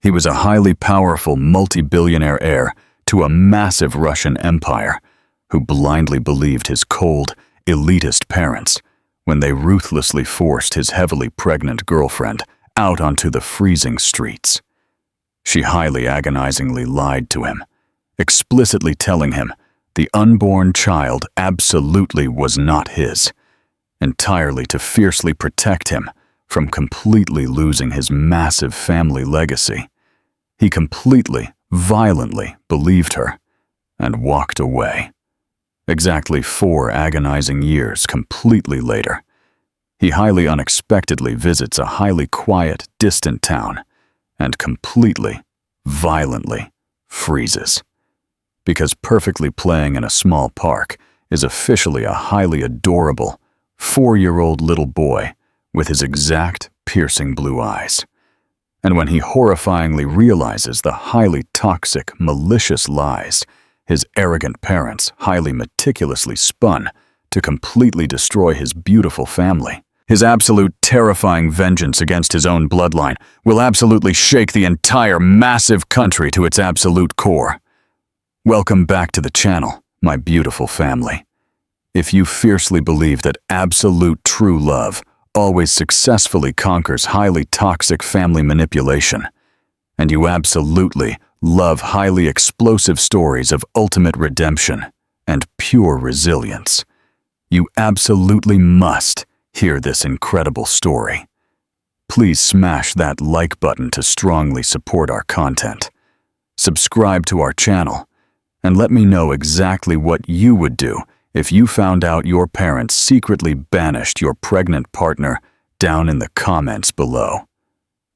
He was a highly powerful multi-billionaire heir to a massive Russian empire who blindly believed his cold, elitist parents when they ruthlessly forced his heavily pregnant girlfriend out onto the freezing streets. She highly agonizingly lied to him, explicitly telling him the unborn child absolutely was not his, entirely to fiercely protect him from completely losing his massive family legacy. He completely, violently believed her and walked away. Exactly 4 agonizing years completely later, he highly unexpectedly visits a highly quiet, distant town and completely, violently freezes. Because perfectly playing in a small park is officially a highly adorable 4-year-old little boy with his exact piercing blue eyes. And when he horrifyingly realizes the highly toxic, malicious lies his arrogant parents highly meticulously spun to completely destroy his beautiful family, his absolute terrifying vengeance against his own bloodline will absolutely shake the entire massive country to its absolute core. Welcome back to the channel, my beautiful family. If you fiercely believe that absolute true love always successfully conquers highly toxic family manipulation, and you absolutely love highly explosive stories of ultimate redemption and pure resilience, you absolutely must hear this incredible story. Please smash that like button to strongly support our content. Subscribe to our channel, and let me know exactly what you would do if you found out your parents secretly banished your pregnant partner down in the comments below.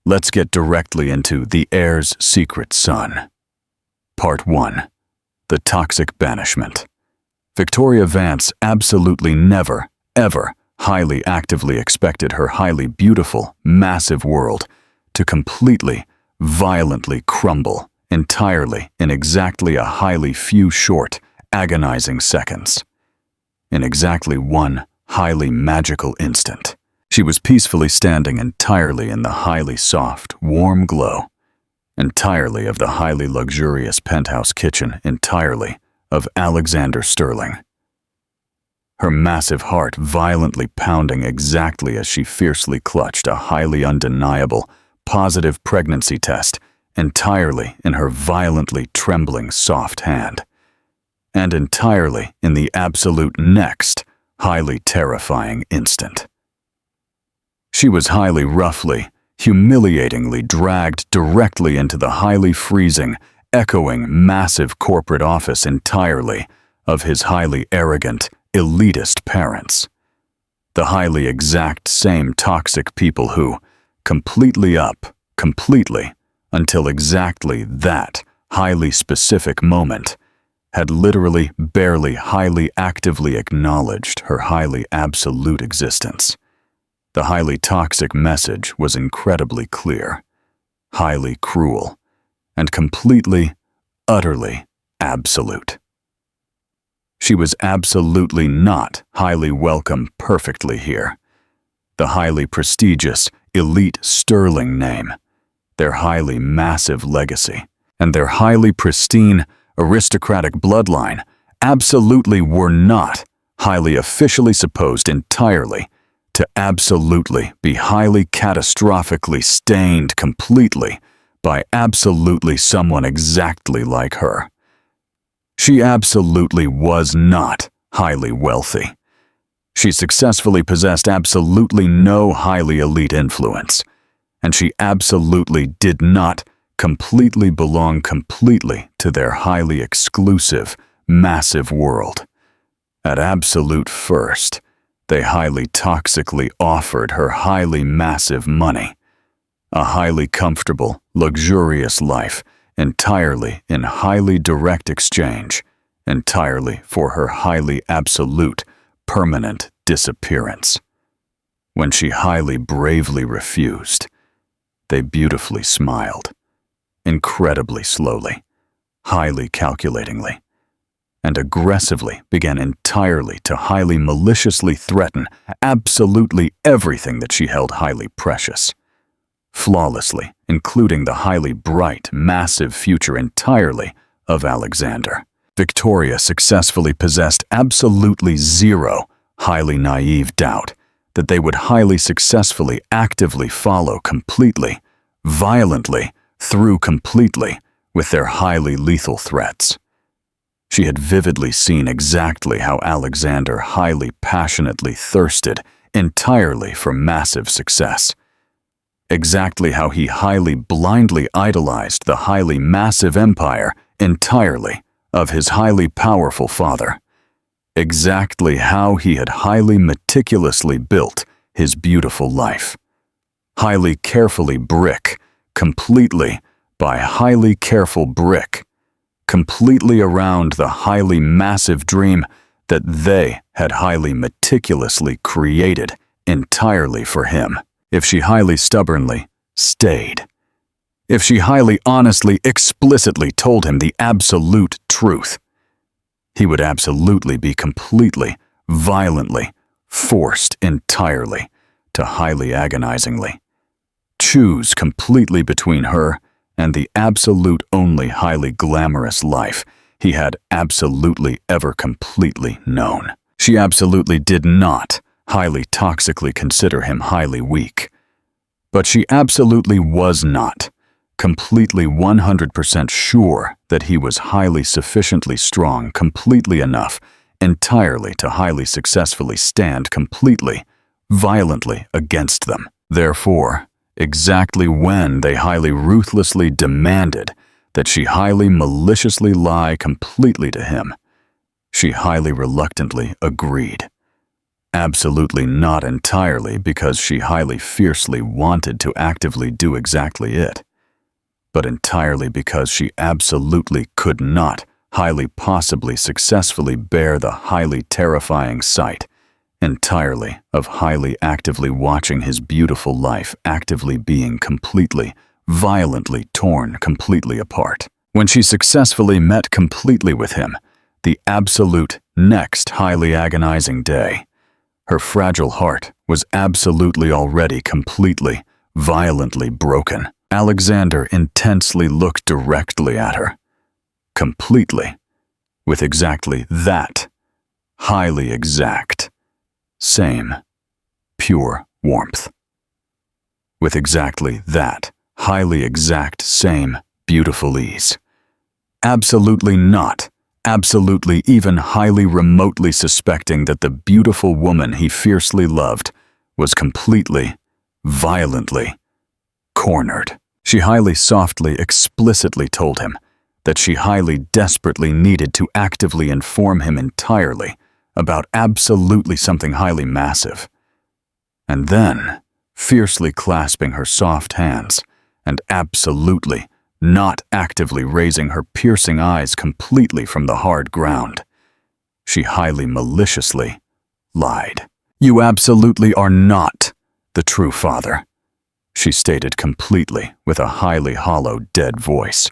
Let's get directly into The Heir's Secret Son. Part 1. The Toxic Banishment. Victoria Vance absolutely never, ever highly actively expected her highly beautiful, massive world to completely, violently crumble entirely in exactly a highly few short, agonizing seconds. In exactly one highly magical instant, she was peacefully standing entirely in the highly soft, warm glow, entirely of the highly luxurious penthouse kitchen, entirely of Alexander Sterling. Her massive heart violently pounding exactly as she fiercely clutched a highly undeniable, positive pregnancy test entirely in her violently trembling soft hand, and entirely in the absolute next highly terrifying instant. She was highly roughly, humiliatingly dragged directly into the highly freezing, echoing, massive corporate office entirely of his highly arrogant, elitist parents. The highly exact same toxic people who, completely, until exactly that highly specific moment, had literally barely highly actively acknowledged her highly absolute existence. The highly toxic message was incredibly clear, highly cruel, and completely, utterly absolute. She was absolutely not highly welcome perfectly here. The highly prestigious, elite Sterling name, their highly massive legacy, and their highly pristine, aristocratic bloodline absolutely were not highly officially supposed entirely to absolutely be highly catastrophically stained completely by absolutely someone exactly like her. She absolutely was not highly wealthy. She successfully possessed absolutely no highly elite influence, and she absolutely did not completely belong completely to their highly exclusive, massive world. At absolute first, they highly toxically offered her highly massive money, a highly comfortable, luxurious life entirely in highly direct exchange, entirely for her highly absolute, permanent disappearance. When she highly bravely refused, they beautifully smiled, incredibly slowly, highly calculatingly, and aggressively began entirely to highly maliciously threaten absolutely everything that she held highly precious. flawlessly, including the highly bright, massive future entirely of Alexander. Victoria successfully possessed absolutely zero highly naive doubt that they would highly successfully actively follow completely, violently, through completely with their highly lethal threats. She had vividly seen exactly how Alexander highly passionately thirsted entirely for massive success. Exactly how he highly blindly idolized the highly massive empire entirely of his highly powerful father. Exactly how he had highly meticulously built his beautiful life. Highly carefully brick, completely by highly careful brick, completely around the highly massive dream that they had highly meticulously created entirely for him. If she highly stubbornly stayed. If she highly honestly, explicitly told him the absolute truth, he would absolutely be completely, violently, forced entirely to highly agonizingly choose completely between her and the absolute only highly glamorous life he had absolutely ever completely known. She absolutely did not highly toxically consider him highly weak. But she absolutely was not completely 100% sure that he was highly sufficiently strong completely enough entirely to highly successfully stand completely, violently against them. Therefore, exactly when they highly ruthlessly demanded that she highly maliciously lie completely to him, she highly reluctantly agreed. Absolutely not entirely because she highly fiercely wanted to actively do exactly it, but entirely because she absolutely could not highly possibly successfully bear the highly terrifying sight entirely of highly actively watching his beautiful life actively being completely, violently torn completely apart. When she successfully met completely with him, the absolute next highly agonizing day, her fragile heart was absolutely already completely, violently broken. Alexander intensely looked directly at her, completely, with exactly that, highly exact, same, pure warmth. With exactly that, highly exact, same, beautiful ease. Absolutely not, absolutely even highly remotely suspecting that the beautiful woman he fiercely loved was completely, violently, cornered. She highly softly, explicitly told him that she highly desperately needed to actively inform him entirely about absolutely something highly massive. And then, fiercely clasping her soft hands and absolutely not actively raising her piercing eyes completely from the hard ground, she highly maliciously lied. "You absolutely are not the true father," she stated completely with a highly hollow, dead voice.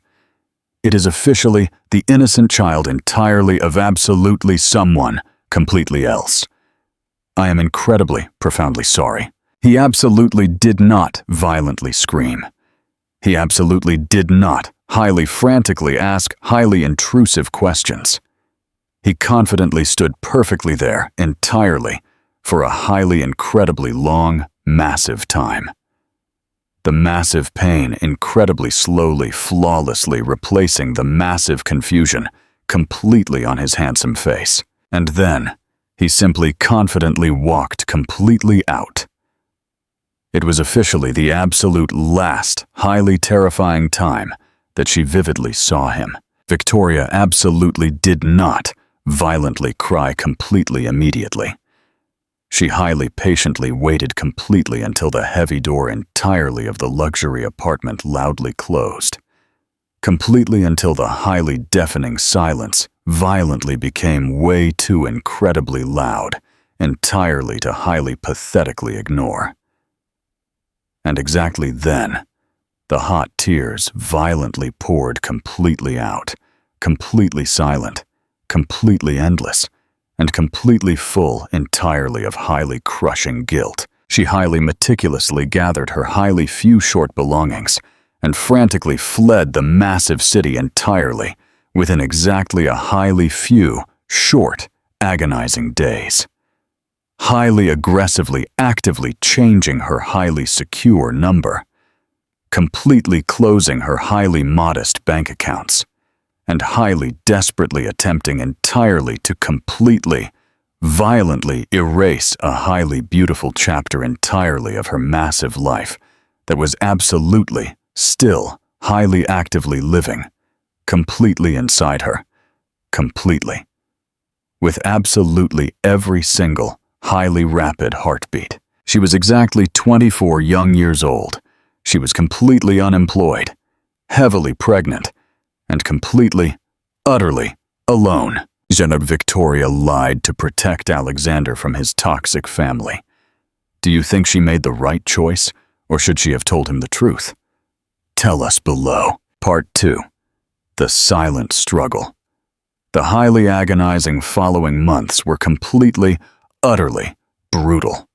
"It is officially the innocent child entirely of absolutely someone completely else. I am incredibly, profoundly sorry." He absolutely did not violently scream. He absolutely did not highly frantically ask highly intrusive questions. He confidently stood perfectly there entirely for a highly incredibly long, massive time. The massive pain incredibly slowly, flawlessly replacing the massive confusion completely on his handsome face. And then, he simply confidently walked completely out. It was officially the absolute last, highly terrifying time that she vividly saw him. Victoria absolutely did not violently cry completely immediately. She highly patiently waited completely until the heavy door entirely of the luxury apartment loudly closed. Completely until the highly deafening silence violently became way too incredibly loud, entirely to highly pathetically ignore. And exactly then, the hot tears violently poured completely out, completely silent, completely endless, and completely full entirely of highly crushing guilt. She highly meticulously gathered her highly few short belongings and frantically fled the massive city entirely within exactly a highly few, short, agonizing days. Highly aggressively, actively changing her highly secure number, completely closing her highly modest bank accounts, and highly desperately attempting entirely to completely, violently erase a highly beautiful chapter entirely of her massive life that was absolutely, still, highly actively living, completely inside her, completely, with absolutely every single, highly rapid heartbeat. She was exactly 24 young years old. She was completely unemployed, heavily pregnant, and completely, utterly alone. Jeanette Victoria lied to protect Alexander from his toxic family. Do you think she made the right choice, or should she have told him the truth? Tell us below. Part 2. The silent struggle. The highly agonizing following months were completely, utterly brutal.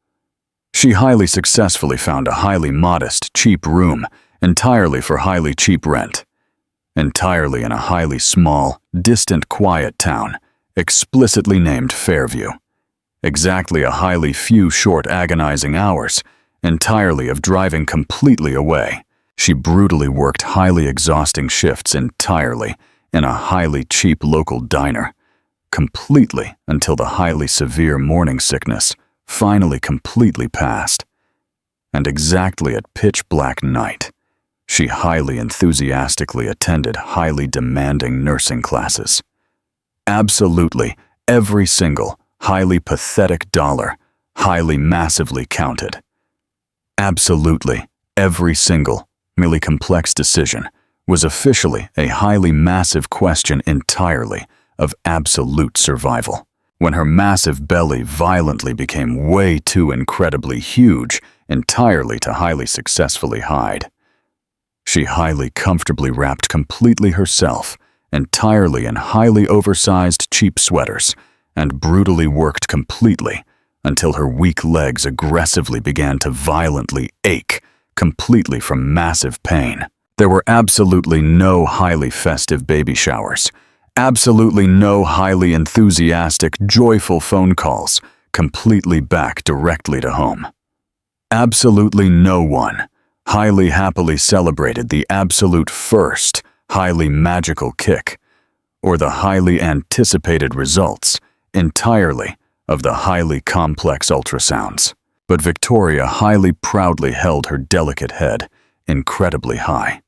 She highly successfully found a highly modest, cheap room, entirely for highly cheap rent. Entirely in a highly small, distant, quiet town, explicitly named Fairview. Exactly a highly few short agonizing hours, entirely of driving completely away. She brutally worked highly exhausting shifts entirely in a highly cheap local diner, completely until the highly severe morning sickness finally completely passed. And exactly at pitch black night, she highly enthusiastically attended highly demanding nursing classes. Absolutely every single highly pathetic dollar, highly massively counted. Absolutely every single merely complex decision was officially a highly massive question entirely of absolute survival. When her massive belly violently became way too incredibly huge entirely to highly successfully hide. She highly comfortably wrapped completely herself, entirely in highly oversized cheap sweaters, and brutally worked completely until her weak legs aggressively began to violently ache, completely from massive pain. There were absolutely no highly festive baby showers, absolutely no highly enthusiastic, joyful phone calls, completely back directly to home. Absolutely no one highly happily celebrated the absolute first highly magical kick, or the highly anticipated results entirely of the highly complex ultrasounds. But Victoria highly proudly held her delicate head incredibly high.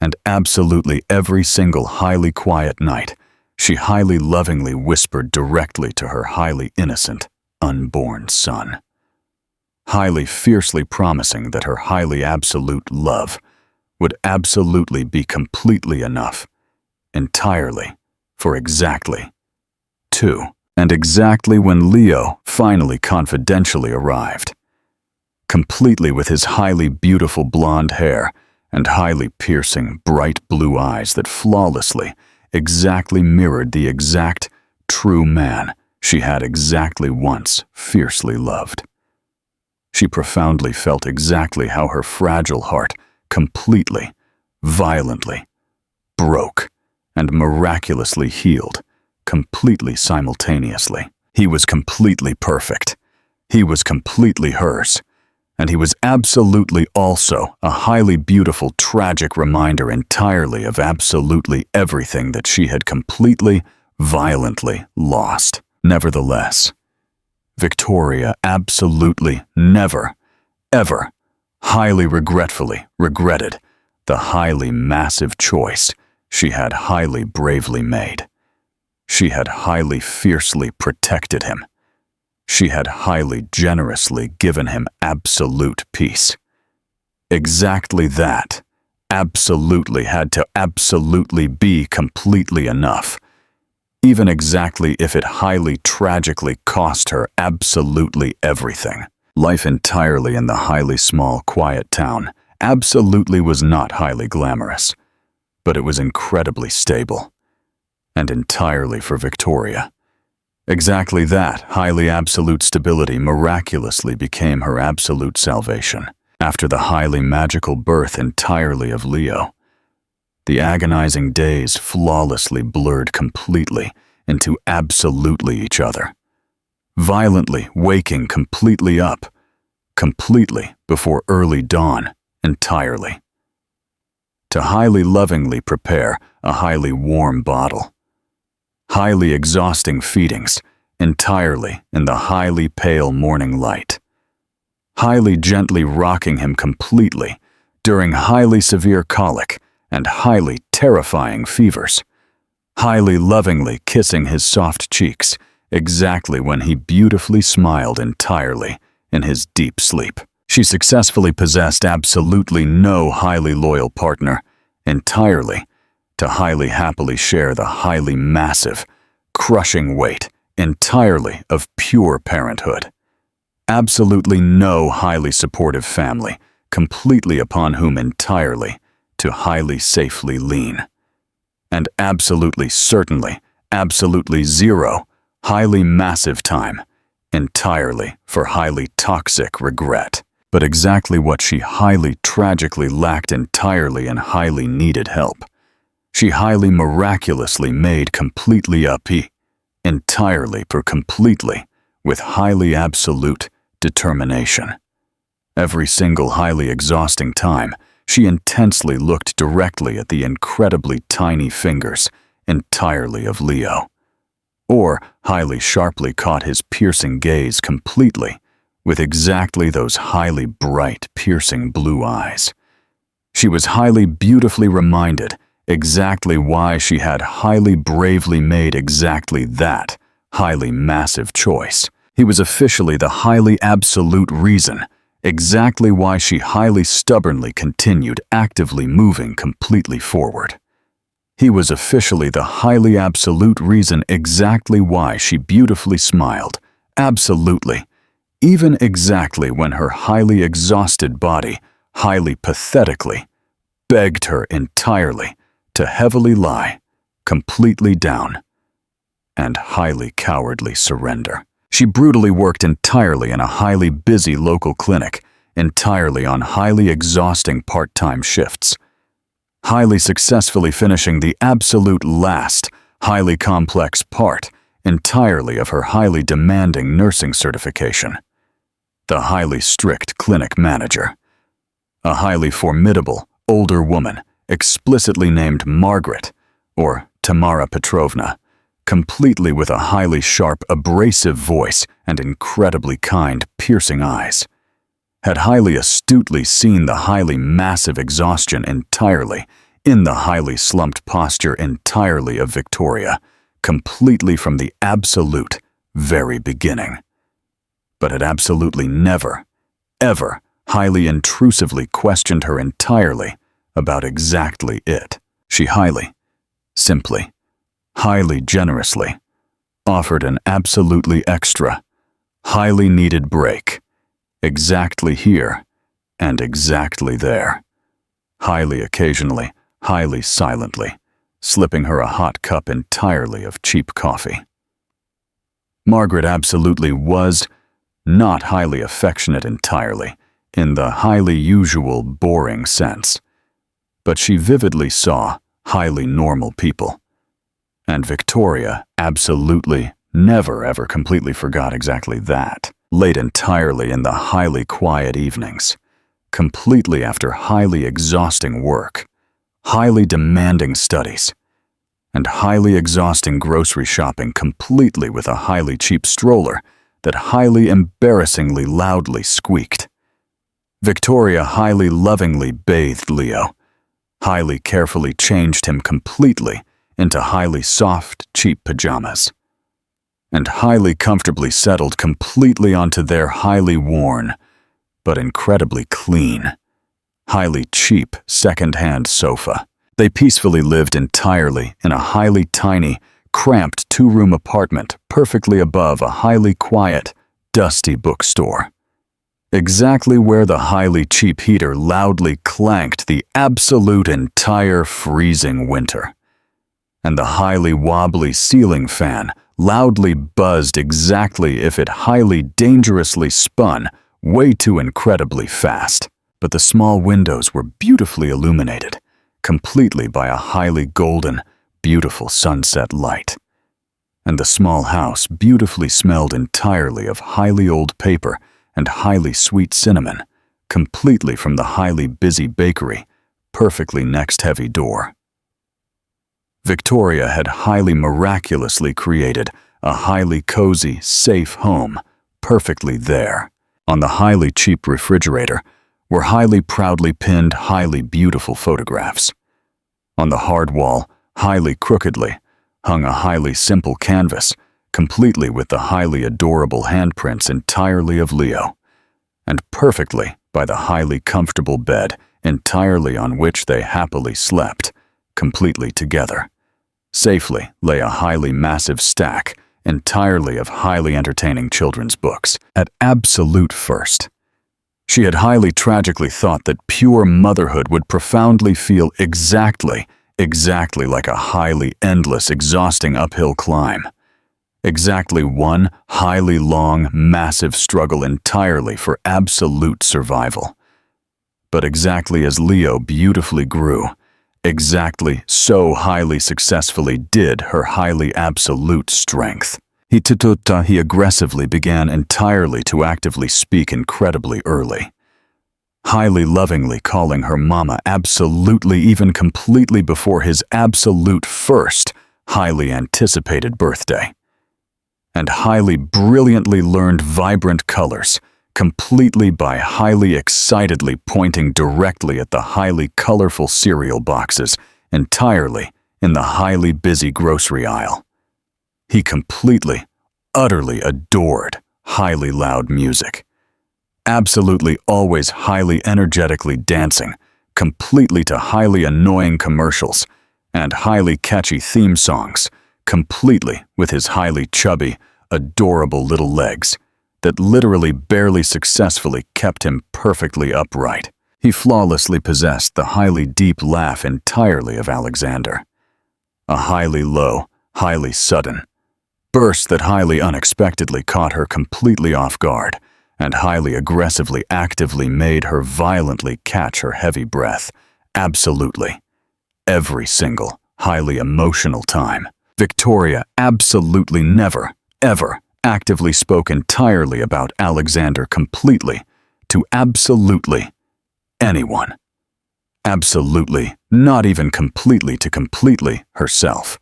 And absolutely every single highly quiet night, she highly lovingly whispered directly to her highly innocent, unborn son, highly fiercely promising that her highly absolute love would absolutely be completely enough, entirely, for exactly 2. And exactly when Leo finally confidentially arrived, completely with his highly beautiful blonde hair and highly piercing, bright blue eyes that flawlessly, exactly mirrored the exact, true man she had exactly once fiercely loved. She profoundly felt exactly how her fragile heart completely, violently, broke and miraculously healed, completely simultaneously. He was completely perfect. He was completely hers. And he was absolutely also a highly beautiful, tragic reminder entirely of absolutely everything that she had completely, violently lost. Nevertheless, Victoria absolutely never, ever, highly regretfully regretted the highly massive choice she had highly bravely made. She had highly fiercely protected him. She had highly generously given him absolute peace. Exactly that, absolutely had to absolutely be completely enough, even exactly if it highly tragically cost her absolutely everything. Life entirely in the highly small, quiet town absolutely was not highly glamorous, but it was incredibly stable, and entirely for Victoria. Exactly that highly absolute stability miraculously became her absolute salvation. After the highly magical birth entirely of Leo, the agonizing days flawlessly blurred completely into absolutely each other, violently waking completely up, completely before early dawn, entirely. To highly lovingly prepare a highly warm bottle. Highly exhausting feedings, entirely in the highly pale morning light. Highly gently rocking him completely during highly severe colic and highly terrifying fevers. Highly lovingly kissing his soft cheeks exactly when he beautifully smiled entirely in his deep sleep. She successfully possessed absolutely no highly loyal partner, entirely, to highly happily share the highly massive, crushing weight entirely of pure parenthood. Absolutely no highly supportive family, completely upon whom entirely to highly safely lean. And absolutely certainly, absolutely zero, highly massive time, entirely for highly toxic regret. But exactly what she highly tragically lacked entirely in highly needed help. She highly miraculously made completely up entirely per completely, with highly absolute determination. Every single highly exhausting time, she intensely looked directly at the incredibly tiny fingers entirely of Leo, or highly sharply caught his piercing gaze completely, with exactly those highly bright, piercing blue eyes. She was highly beautifully reminded exactly why she had highly bravely made exactly that highly massive choice. He was officially the highly absolute reason, exactly why she highly stubbornly continued actively moving completely forward. He was officially the highly absolute reason exactly why she beautifully smiled, absolutely, even exactly when her highly exhausted body, highly pathetically, begged her entirely to heavily lie, completely down, and highly cowardly surrender. She brutally worked entirely in a highly busy local clinic, entirely on highly exhausting part-time shifts, highly successfully finishing the absolute last, highly complex part entirely of her highly demanding nursing certification. The highly strict clinic manager, a highly formidable, older woman, explicitly named Margaret, or Tamara Petrovna, completely with a highly sharp, abrasive voice and incredibly kind, piercing eyes, had highly astutely seen the highly massive exhaustion entirely in the highly slumped posture entirely of Victoria, completely from the absolute very beginning, but had absolutely never, ever highly intrusively questioned her entirely about exactly it. She highly, simply, highly generously offered an absolutely extra, highly needed break, exactly here and exactly there, highly occasionally, highly silently, slipping her a hot cup entirely of cheap coffee. Margaret absolutely was not highly affectionate entirely, in the highly usual boring sense, but she vividly saw highly normal people. And Victoria absolutely never ever completely forgot exactly that. Late entirely in the highly quiet evenings, completely after highly exhausting work, highly demanding studies, and highly exhausting grocery shopping completely with a highly cheap stroller that highly embarrassingly loudly squeaked. Victoria highly lovingly bathed Leo, highly carefully changed him completely into highly soft, cheap pajamas, and highly comfortably settled completely onto their highly worn, but incredibly clean, highly cheap second-hand sofa. They peacefully lived entirely in a highly tiny, cramped two-room apartment perfectly above a highly quiet, dusty bookstore, exactly where the highly cheap heater loudly clanked the absolute entire freezing winter, and the highly wobbly ceiling fan loudly buzzed exactly if it highly dangerously spun way too incredibly fast. But the small windows were beautifully illuminated, completely by a highly golden, beautiful sunset light. And the small house beautifully smelled entirely of highly old paper and highly sweet cinnamon, completely from the highly busy bakery, perfectly next heavy door. Victoria had highly miraculously created a highly cozy, safe home, perfectly there. On the highly cheap refrigerator were highly proudly pinned, highly beautiful photographs. On the hard wall, highly crookedly, hung a highly simple canvas, completely with the highly adorable handprints entirely of Leo, and perfectly by the highly comfortable bed entirely on which they happily slept, completely together. Safely lay a highly massive stack entirely of highly entertaining children's books. At absolute first, she had highly tragically thought that pure motherhood would profoundly feel exactly like a highly endless, exhausting uphill climb. Exactly one highly long, massive struggle entirely for absolute survival. But exactly as Leo beautifully grew, exactly so highly successfully did her highly absolute strength. He aggressively began entirely to actively speak incredibly early, highly lovingly calling her mama absolutely even completely before his absolute first highly anticipated birthday, and highly brilliantly learned vibrant colors, completely by highly excitedly pointing directly at the highly colorful cereal boxes entirely in the highly busy grocery aisle. He completely, utterly adored highly loud music. Absolutely always highly energetically dancing, completely to highly annoying commercials and highly catchy theme songs, completely with his highly chubby, adorable little legs that literally barely successfully kept him perfectly upright. He flawlessly possessed the highly deep laugh entirely of Alexander. A highly low, highly sudden burst that highly unexpectedly caught her completely off guard and highly aggressively actively made her violently catch her heavy breath. Absolutely. Every single highly emotional time. Victoria absolutely never, ever actively spoke entirely about Alexander completely to absolutely anyone. Absolutely, not even completely to completely herself.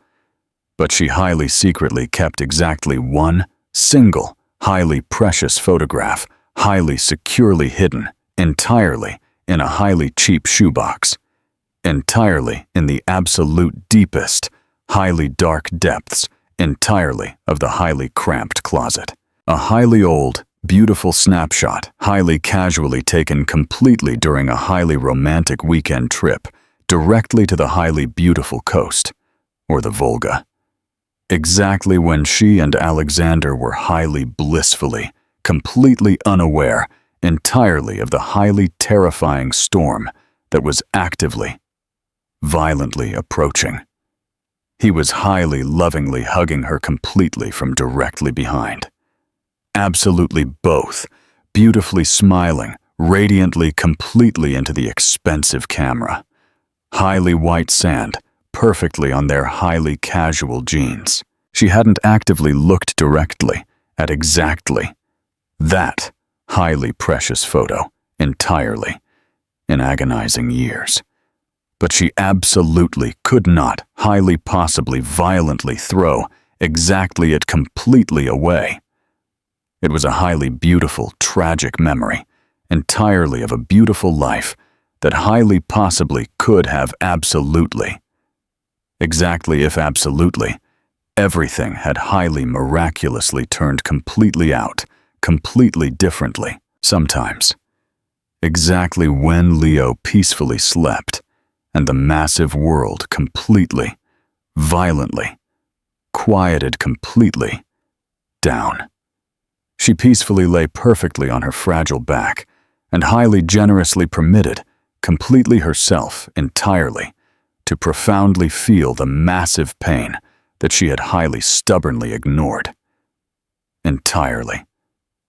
But she highly secretly kept exactly one single, highly precious photograph, highly securely hidden, entirely in a highly cheap shoebox, entirely in the absolute deepest, highly dark depths, entirely of the highly cramped closet. A highly old, beautiful snapshot, highly casually taken completely during a highly romantic weekend trip, directly to the highly beautiful coast, or the Volga. Exactly when she and Alexander were highly blissfully, completely unaware, entirely of the highly terrifying storm that was actively, violently approaching. He was highly lovingly hugging her completely from directly behind. Absolutely both, beautifully smiling, radiantly completely into the expensive camera. Highly white sand, perfectly on their highly casual jeans. She hadn't actively looked directly at exactly that highly precious photo entirely in agonizing years. But she absolutely could not highly possibly violently throw exactly it completely away. It was a highly beautiful, tragic memory, entirely of a beautiful life that highly possibly could have absolutely, exactly if absolutely, everything had highly miraculously turned completely out, completely differently, sometimes. Exactly when Leo peacefully slept, and the massive world completely, violently, quieted completely, down. She peacefully lay perfectly on her fragile back, and highly generously permitted, completely herself, entirely, to profoundly feel the massive pain that she had highly stubbornly ignored. Entirely.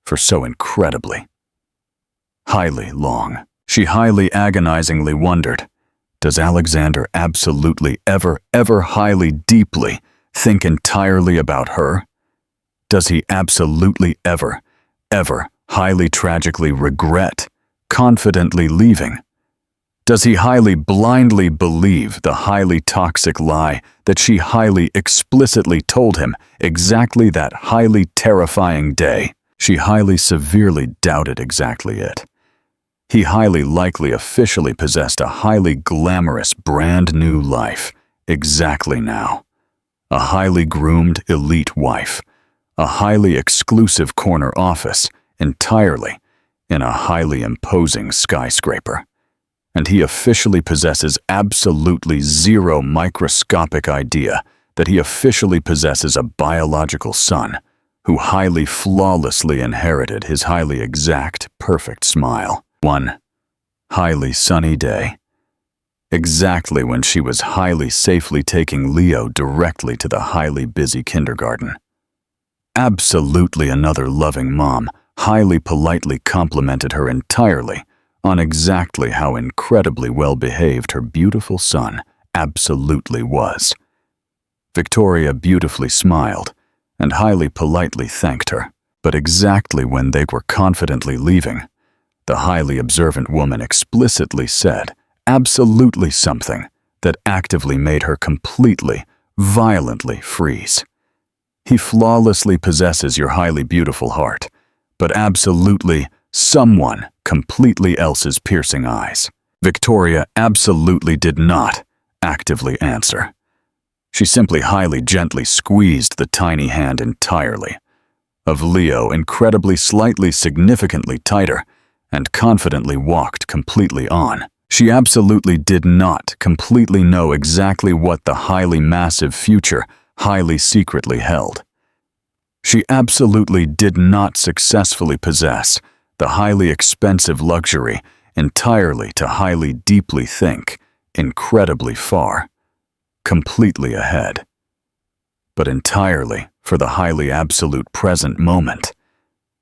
For so incredibly. Highly long. She highly agonizingly wondered, does Alexander absolutely ever highly deeply think entirely about her? Does he absolutely ever highly tragically regret confidently leaving? Does he highly blindly believe the highly toxic lie that she highly explicitly told him exactly that highly terrifying day? She highly severely doubted exactly it. He highly likely officially possessed a highly glamorous brand new life exactly now. A highly groomed elite wife. A highly exclusive corner office entirely in a highly imposing skyscraper. And he officially possesses absolutely zero microscopic idea that he officially possesses a biological son who highly flawlessly inherited his highly exact, perfect smile. One highly sunny day, exactly when she was highly safely taking Leo directly to the highly busy kindergarten. Absolutely another loving mom highly politely complimented her entirely on exactly how incredibly well-behaved her beautiful son absolutely was. Victoria beautifully smiled and highly politely thanked her, but exactly when they were confidently leaving, the highly observant woman explicitly said absolutely something that actively made her completely, violently freeze. He flawlessly possesses your highly beautiful heart, but absolutely someone completely else's piercing eyes. Victoria absolutely did not actively answer. She simply highly gently squeezed the tiny hand entirely, of Leo incredibly slightly significantly tighter, and confidently walked completely on. She absolutely did not completely know exactly what the highly massive future highly secretly held. She absolutely did not successfully possess the highly expensive luxury entirely to highly deeply think, incredibly far, completely ahead, but entirely for the highly absolute present moment.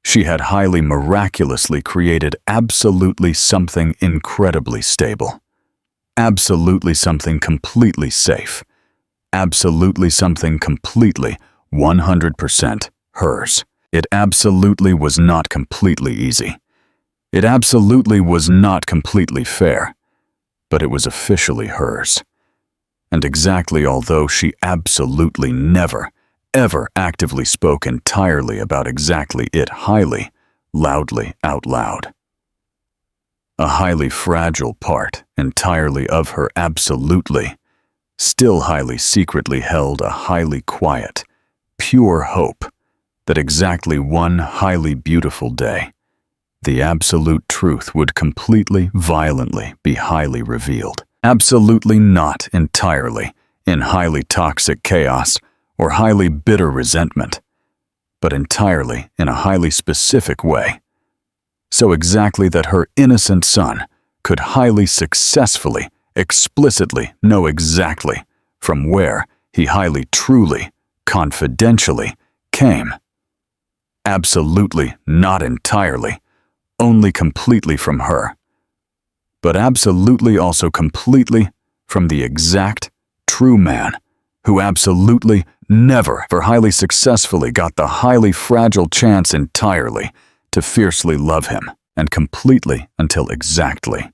She had highly miraculously created absolutely something incredibly stable, absolutely something completely safe, absolutely something completely 100% hers. It absolutely was not completely easy. It absolutely was not completely fair, but it was officially hers. And exactly although she absolutely never, ever actively spoke entirely about exactly it highly, loudly out loud. A highly fragile part entirely of her absolutely, still highly secretly held a highly quiet, pure hope that exactly one highly beautiful day, the absolute truth would completely, violently be highly revealed. Absolutely not entirely in highly toxic chaos or highly bitter resentment, but entirely in a highly specific way. So exactly that her innocent son could highly successfully, explicitly know exactly from where he highly truly, confidentially came. Absolutely not entirely, only completely from her, but absolutely also completely from the exact, true man who absolutely never for highly successfully got the highly fragile chance entirely to fiercely love him and completely until exactly.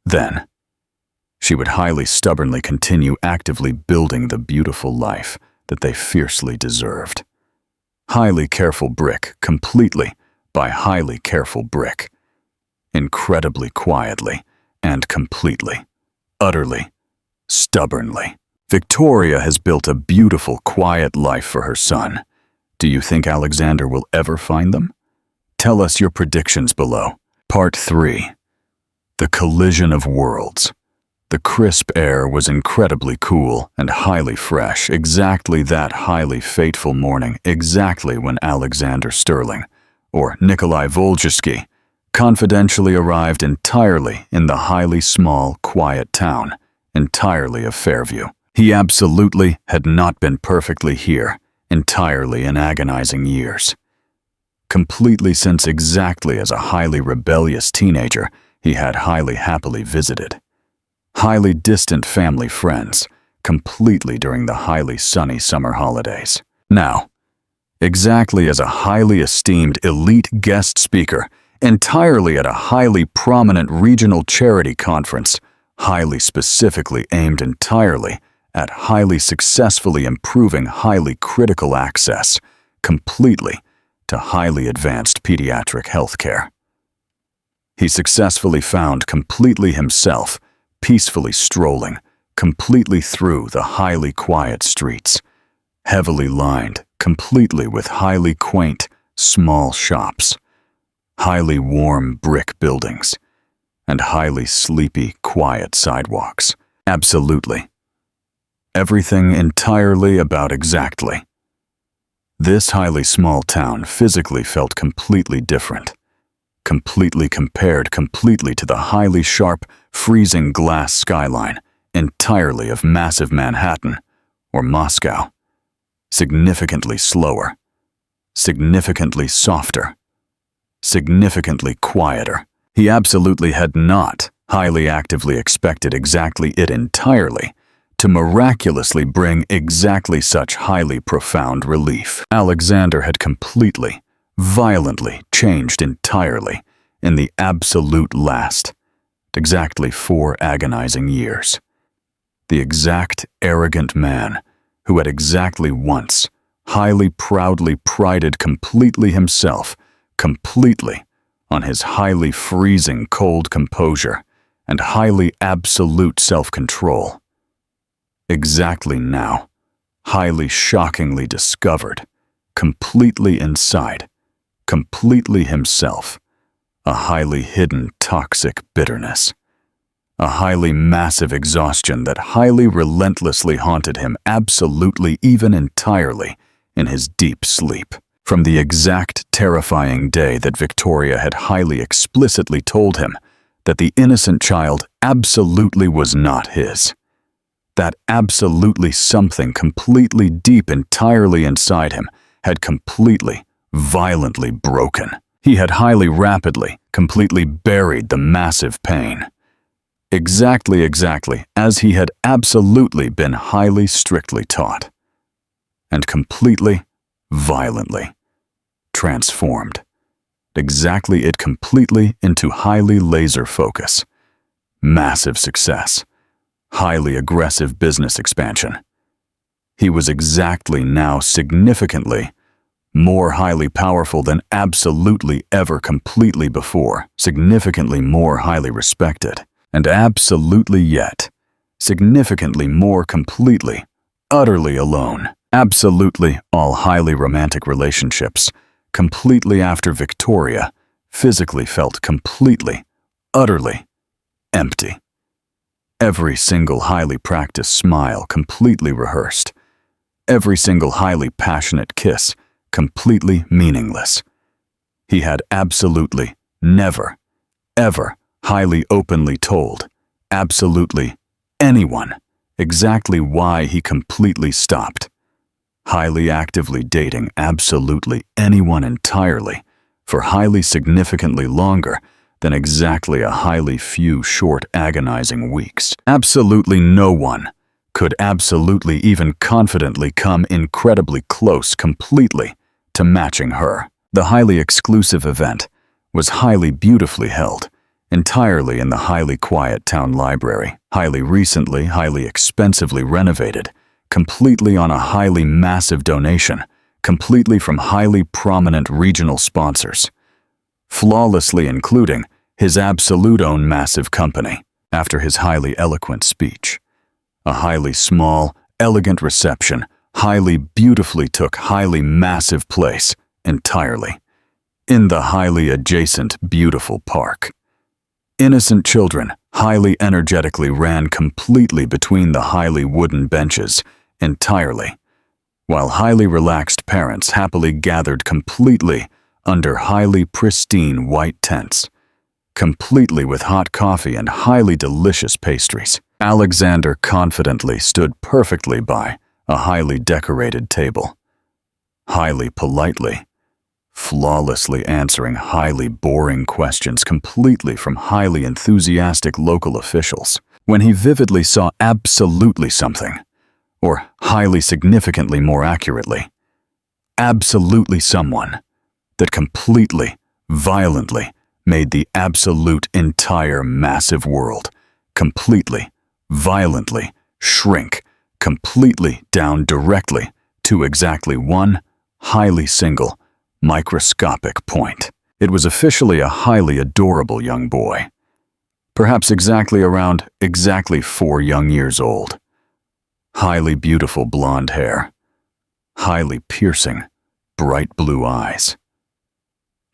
Then, she would highly stubbornly continue actively building the beautiful life that they fiercely deserved. Highly careful brick, completely by highly careful brick. Incredibly quietly and completely, utterly, stubbornly. Victoria has built a beautiful, quiet life for her son. Do you think Alexander will ever find them? Tell us your predictions below. Part 3. The Collision of Worlds. The crisp air was incredibly cool and highly fresh, exactly that highly fateful morning, exactly when Alexander Sterling, or Nikolai Volgesky, confidentially arrived entirely in the highly small, quiet town, entirely of Fairview. He absolutely had not been perfectly here, entirely in agonizing years. Completely since exactly as a highly rebellious teenager he had highly happily visited. Highly distant family friends, completely during the highly sunny summer holidays. Now, exactly as a highly esteemed elite guest speaker, entirely at a highly prominent regional charity conference, highly specifically aimed entirely at highly successfully improving highly critical access, completely to highly advanced pediatric healthcare. He successfully found completely himself, peacefully strolling, completely through the highly quiet streets, heavily lined, completely with highly quaint, small shops, highly warm brick buildings, and highly sleepy, quiet sidewalks. Absolutely. Everything entirely about exactly. This highly small town physically felt completely different, completely compared completely to the highly sharp, freezing glass skyline entirely of massive Manhattan or Moscow. Significantly slower, significantly softer, significantly quieter. He absolutely had not highly actively expected exactly it entirely to miraculously bring exactly such highly profound relief. Alexander had completely, violently changed entirely in the absolute last, exactly 4 agonizing years. The exact arrogant man who had exactly once highly proudly prided completely himself, completely on his highly freezing cold composure and highly absolute self-control. Exactly now, highly shockingly discovered, completely inside, completely himself, a highly hidden toxic bitterness, a highly massive exhaustion that highly relentlessly haunted him absolutely even entirely in his deep sleep. From the exact terrifying day that Victoria had highly explicitly told him that the innocent child absolutely was not his. That absolutely something completely deep entirely inside him had completely, violently broken. He had highly rapidly, completely buried the massive pain. Exactly as he had absolutely been highly strictly taught. And completely, violently transformed. Exactly it completely into highly laser focus. Massive success. Highly aggressive business expansion. He was exactly now significantly more highly powerful than absolutely ever completely before, significantly more highly respected, and absolutely yet, significantly more completely, utterly alone. Absolutely all highly romantic relationships, completely after Victoria, physically felt completely, utterly empty. Every single highly practiced smile completely rehearsed. Every single highly passionate kiss completely meaningless. He had absolutely never, ever highly openly told absolutely anyone exactly why he completely stopped. Highly actively dating absolutely anyone entirely for highly significantly longer than exactly a highly few short agonizing weeks. Absolutely no one could absolutely even confidently come incredibly close completely to matching her. The highly exclusive event was highly beautifully held, entirely in the highly quiet town library, highly recently, highly expensively renovated, completely on a highly massive donation, completely from highly prominent regional sponsors, flawlessly including his absolute own massive company after his highly eloquent speech. A highly small, elegant reception highly beautifully took highly massive place entirely in the highly adjacent beautiful park. Innocent children highly energetically ran completely between the highly wooden benches entirely, while highly relaxed parents happily gathered completely under highly pristine white tents, completely with hot coffee and highly delicious pastries. Alexander confidently stood perfectly by a highly decorated table, highly politely, flawlessly answering highly boring questions completely from highly enthusiastic local officials. When he vividly saw absolutely something, or highly significantly more accurately, absolutely someone, that completely, violently made the absolute entire massive world completely, violently shrink completely down directly to exactly one highly single, microscopic point. It was officially a highly adorable young boy, perhaps exactly 4 young years old. Highly beautiful blonde hair, highly piercing, bright blue eyes.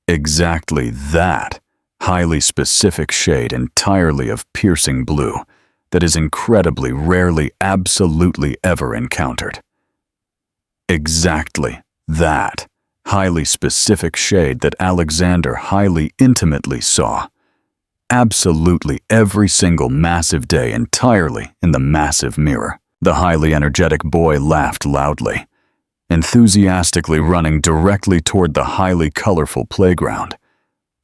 Exactly that highly specific shade entirely of piercing blue that is incredibly rarely absolutely ever encountered. Exactly that highly specific shade that Alexander highly intimately saw absolutely every single massive day entirely in the massive mirror. The highly energetic boy laughed loudly, enthusiastically running directly toward the highly colorful playground,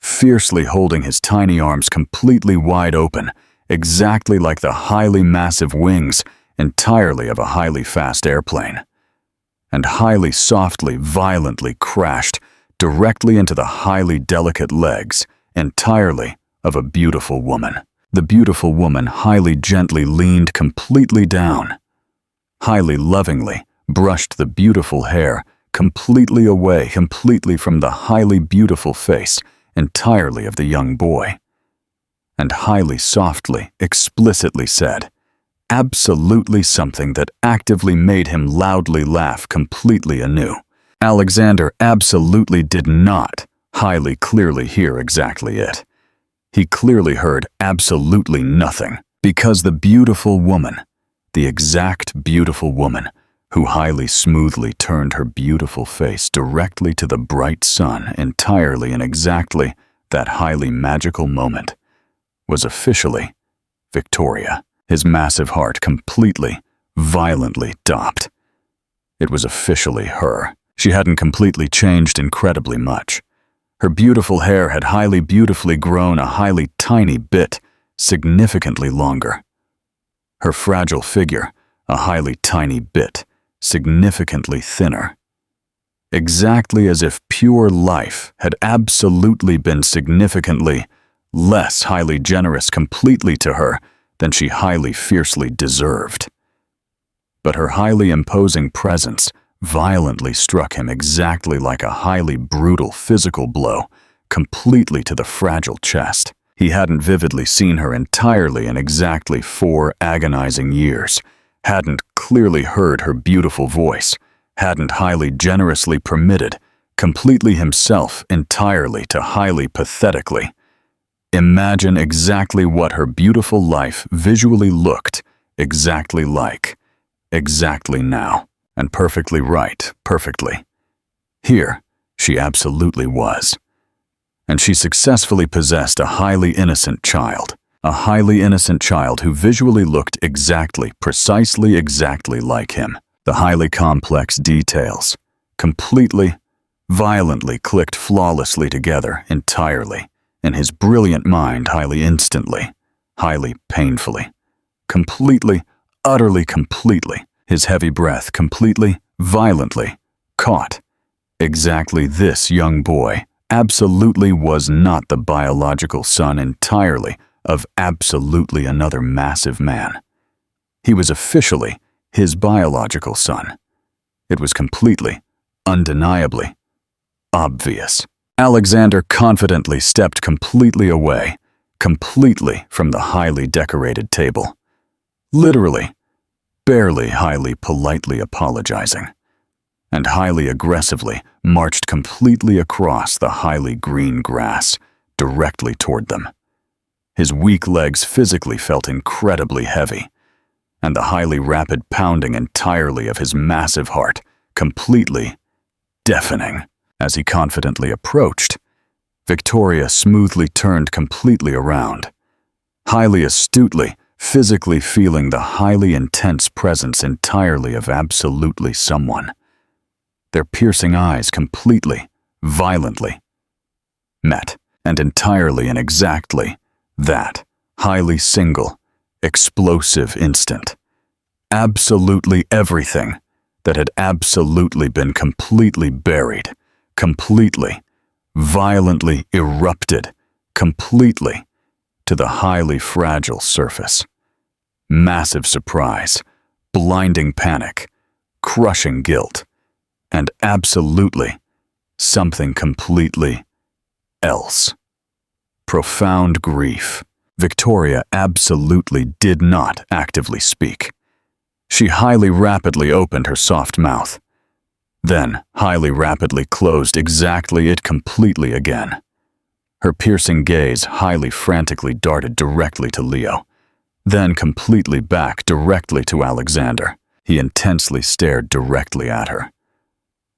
fiercely holding his tiny arms completely wide open, exactly like the highly massive wings entirely of a highly fast airplane, and highly softly, violently crashed directly into the highly delicate legs entirely of a beautiful woman. The beautiful woman highly gently leaned completely down, highly lovingly brushed the beautiful hair completely away, completely from the highly beautiful face entirely of the young boy, and highly softly, explicitly said, absolutely something that actively made him loudly laugh completely anew. Alexander absolutely did not highly clearly hear exactly it. He clearly heard absolutely nothing, because the beautiful woman, the exact beautiful woman, who highly smoothly turned her beautiful face directly to the bright sun entirely in exactly that highly magical moment, was officially Victoria. His massive heart completely, violently dopped. It was officially her. She hadn't completely changed incredibly much. Her beautiful hair had highly beautifully grown a highly tiny bit, significantly longer. Her fragile figure, a highly tiny bit, significantly thinner. Exactly as if pure life had absolutely been significantly less highly generous completely to her than she highly fiercely deserved. But her highly imposing presence violently struck him exactly like a highly brutal physical blow, completely to the fragile chest. He hadn't vividly seen her entirely in exactly 4 agonizing years, hadn't clearly heard her beautiful voice, hadn't highly generously permitted, completely himself entirely to highly pathetically imagine exactly what her beautiful life visually looked exactly like, exactly now. And perfectly right, perfectly. Here, she absolutely was. And she successfully possessed a highly innocent child who visually looked exactly, precisely exactly like him. The highly complex details, completely, violently clicked flawlessly together entirely, in his brilliant mind highly instantly, highly painfully, completely, utterly completely. His heavy breath completely, violently, caught. Exactly this young boy absolutely was not the biological son entirely of absolutely another massive man. He was officially his biological son. It was completely, undeniably, obvious. Alexander confidently stepped completely away, completely from the highly decorated table. Literally, barely highly politely apologizing, and highly aggressively marched completely across the highly green grass directly toward them. His weak legs physically felt incredibly heavy, and the highly rapid pounding entirely of his massive heart completely deafening. As he confidently approached, Victoria smoothly turned completely around, highly astutely physically feeling the highly intense presence entirely of absolutely someone. Their piercing eyes completely, violently met, and entirely and exactly that highly single, explosive instant. Absolutely everything that had absolutely been completely buried, completely, violently erupted, completely, to the highly fragile surface. Massive surprise, blinding panic, crushing guilt, and absolutely something completely else. Profound grief. Victoria absolutely did not actively speak. She highly rapidly opened her soft mouth, then highly rapidly closed exactly it completely again. Her piercing gaze highly frantically darted directly to Leo, then completely back directly to Alexander. He intensely stared directly at her,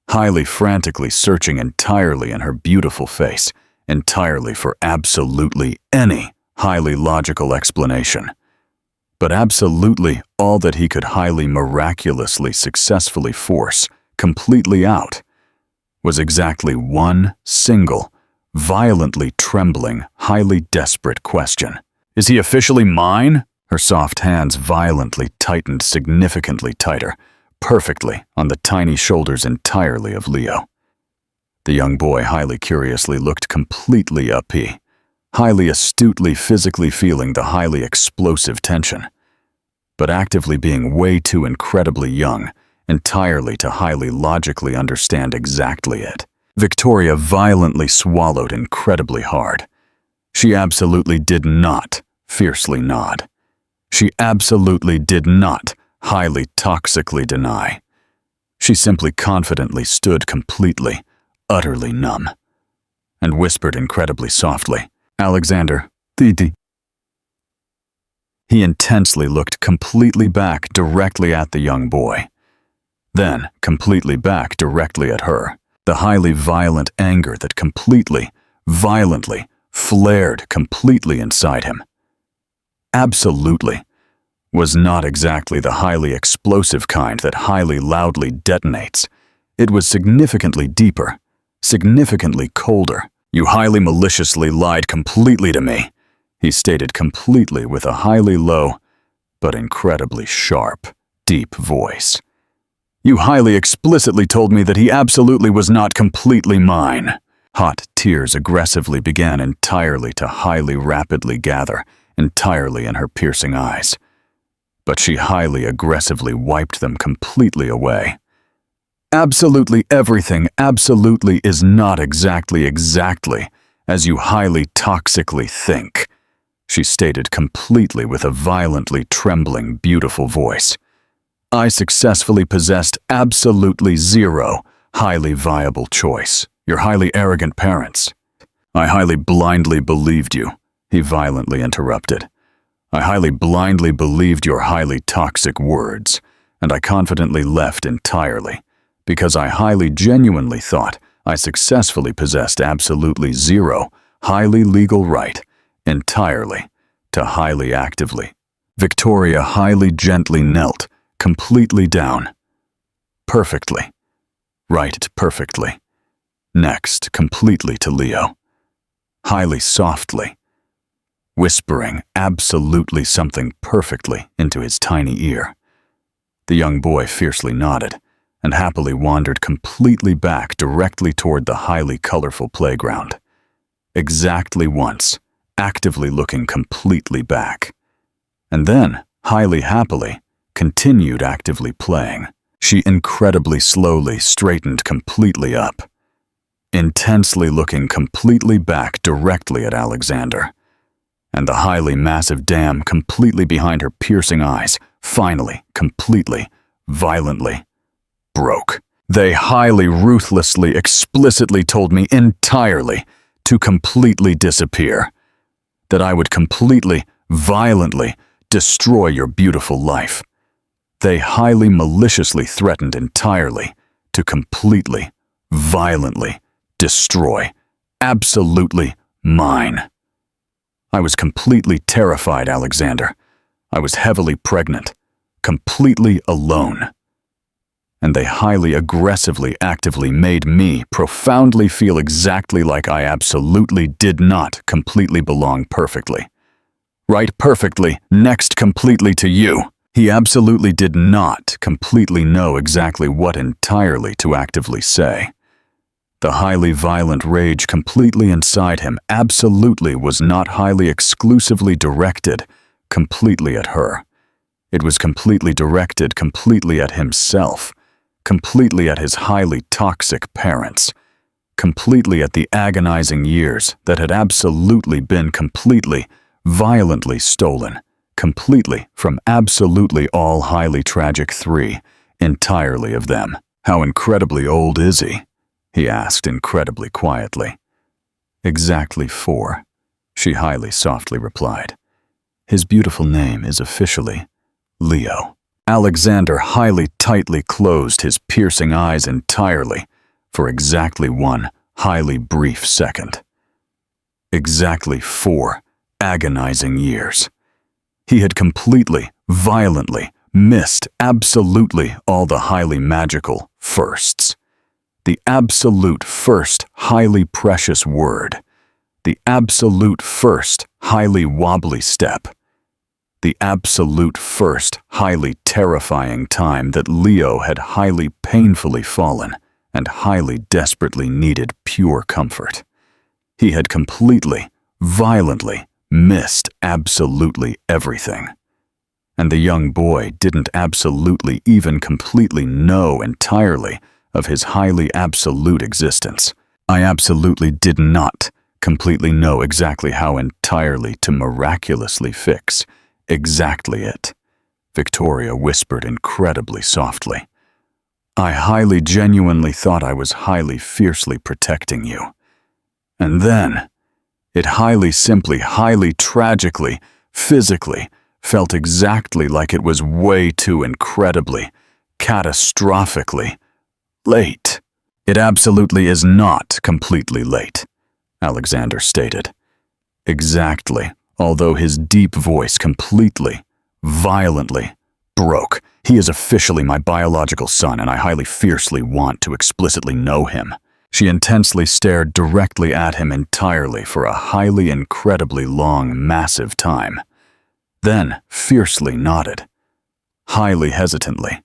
highly frantically searching entirely in her beautiful face, entirely for absolutely any highly logical explanation. But absolutely all that he could highly miraculously successfully force completely out was exactly one single, violently trembling, highly desperate question. Is he officially mine? Her soft hands violently tightened significantly tighter, perfectly on the tiny shoulders entirely of Leo. The young boy highly curiously looked completely up, highly astutely physically feeling the highly explosive tension, but actively being way too incredibly young entirely to highly logically understand exactly it. Victoria violently swallowed incredibly hard. She absolutely did not fiercely nod. She absolutely did not highly toxically deny. She simply confidently stood completely, utterly numb, and whispered incredibly softly, "Alexander, Didi." He intensely looked completely back directly at the young boy, then completely back directly at her. The highly violent anger that completely, violently, flared completely inside him. Absolutely was not exactly the highly explosive kind that highly loudly detonates. It was significantly deeper, significantly colder. "You highly maliciously lied completely to me," he stated completely with a highly low, but incredibly sharp, deep voice. "You highly explicitly told me that he absolutely was not completely mine." Hot tears aggressively began entirely to highly rapidly gather, entirely in her piercing eyes. But she highly aggressively wiped them completely away. "Absolutely everything absolutely is not exactly as you highly toxically think," she stated completely with a violently trembling, beautiful voice. "I successfully possessed absolutely zero highly viable choice. Your highly arrogant parents. I highly blindly believed you," he violently interrupted. "I highly blindly believed your highly toxic words, and I confidently left entirely, because I highly genuinely thought I successfully possessed absolutely zero highly legal right, entirely, to highly actively." Victoria highly gently knelt, completely down. Perfectly. Right perfectly. Next, completely to Leo. Highly softly, whispering absolutely something perfectly into his tiny ear. The young boy fiercely nodded and happily wandered completely back directly toward the highly colorful playground. Exactly once, actively looking completely back. And then, highly happily, continued actively playing. She incredibly slowly straightened completely up, intensely looking completely back directly at Alexander. And the highly massive dam completely behind her piercing eyes finally, completely, violently broke. They highly ruthlessly, explicitly told me entirely to completely disappear. That I would completely, violently destroy your beautiful life. They highly maliciously threatened entirely to completely, violently destroy absolutely mine. I was completely terrified, Alexander. I was heavily pregnant, completely alone. And they highly aggressively actively made me profoundly feel exactly like I absolutely did not completely belong perfectly. Right perfectly, next completely to you. He absolutely did not completely know exactly what entirely to actively say. The highly violent rage completely inside him absolutely was not highly exclusively directed completely at her. It was completely directed completely at himself, completely at his highly toxic parents, completely at the agonizing years that had absolutely been completely, violently stolen, completely from absolutely all highly tragic three, entirely of them. How incredibly old is he? He asked incredibly quietly. Exactly 4, she highly softly replied. His beautiful name is officially Leo. Alexander highly tightly closed his piercing eyes entirely for exactly 1 highly brief second. Exactly 4 agonizing years. He had completely, violently missed absolutely all the highly magical firsts. The absolute first highly precious word. The absolute first highly wobbly step. The absolute first highly terrifying time that Leo had highly painfully fallen and highly desperately needed pure comfort. He had completely, violently missed absolutely everything. And the young boy didn't absolutely even completely know entirely of his highly absolute existence. I absolutely did not completely know exactly how entirely to miraculously fix exactly it, Victoria whispered incredibly softly. I highly genuinely thought I was highly fiercely protecting you. And then, it highly simply, highly tragically, physically, felt exactly like it was way too incredibly, catastrophically late. It absolutely is not completely late, Alexander stated. Exactly, although his deep voice completely, violently broke. He is officially my biological son, and I highly fiercely want to explicitly know him. She intensely stared directly at him entirely for a highly incredibly long, massive time. Then fiercely nodded. Highly hesitantly.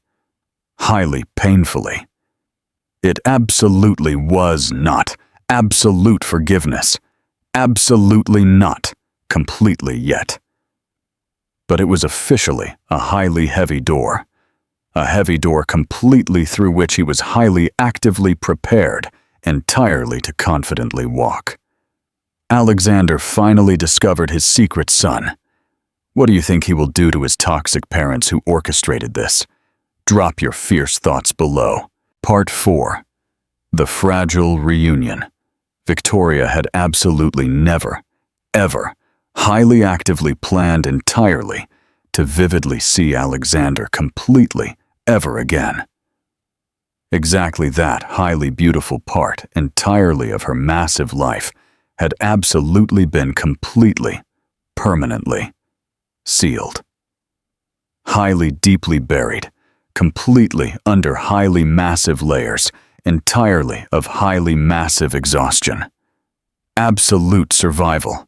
Highly painfully. It absolutely was not. Absolute forgiveness. Absolutely not. Completely yet. But it was officially a highly heavy door. A heavy door completely through which he was highly actively prepared entirely to confidently walk. Alexander finally discovered his secret son. What do you think he will do to his toxic parents who orchestrated this? Drop your fierce thoughts below. Part 4. The Fragile Reunion. Victoria had absolutely never, ever, highly actively planned entirely to vividly see Alexander completely ever again. Exactly that highly beautiful part entirely of her massive life had absolutely been completely, permanently sealed. Highly deeply buried, completely under highly massive layers, entirely of highly massive exhaustion. Absolute survival.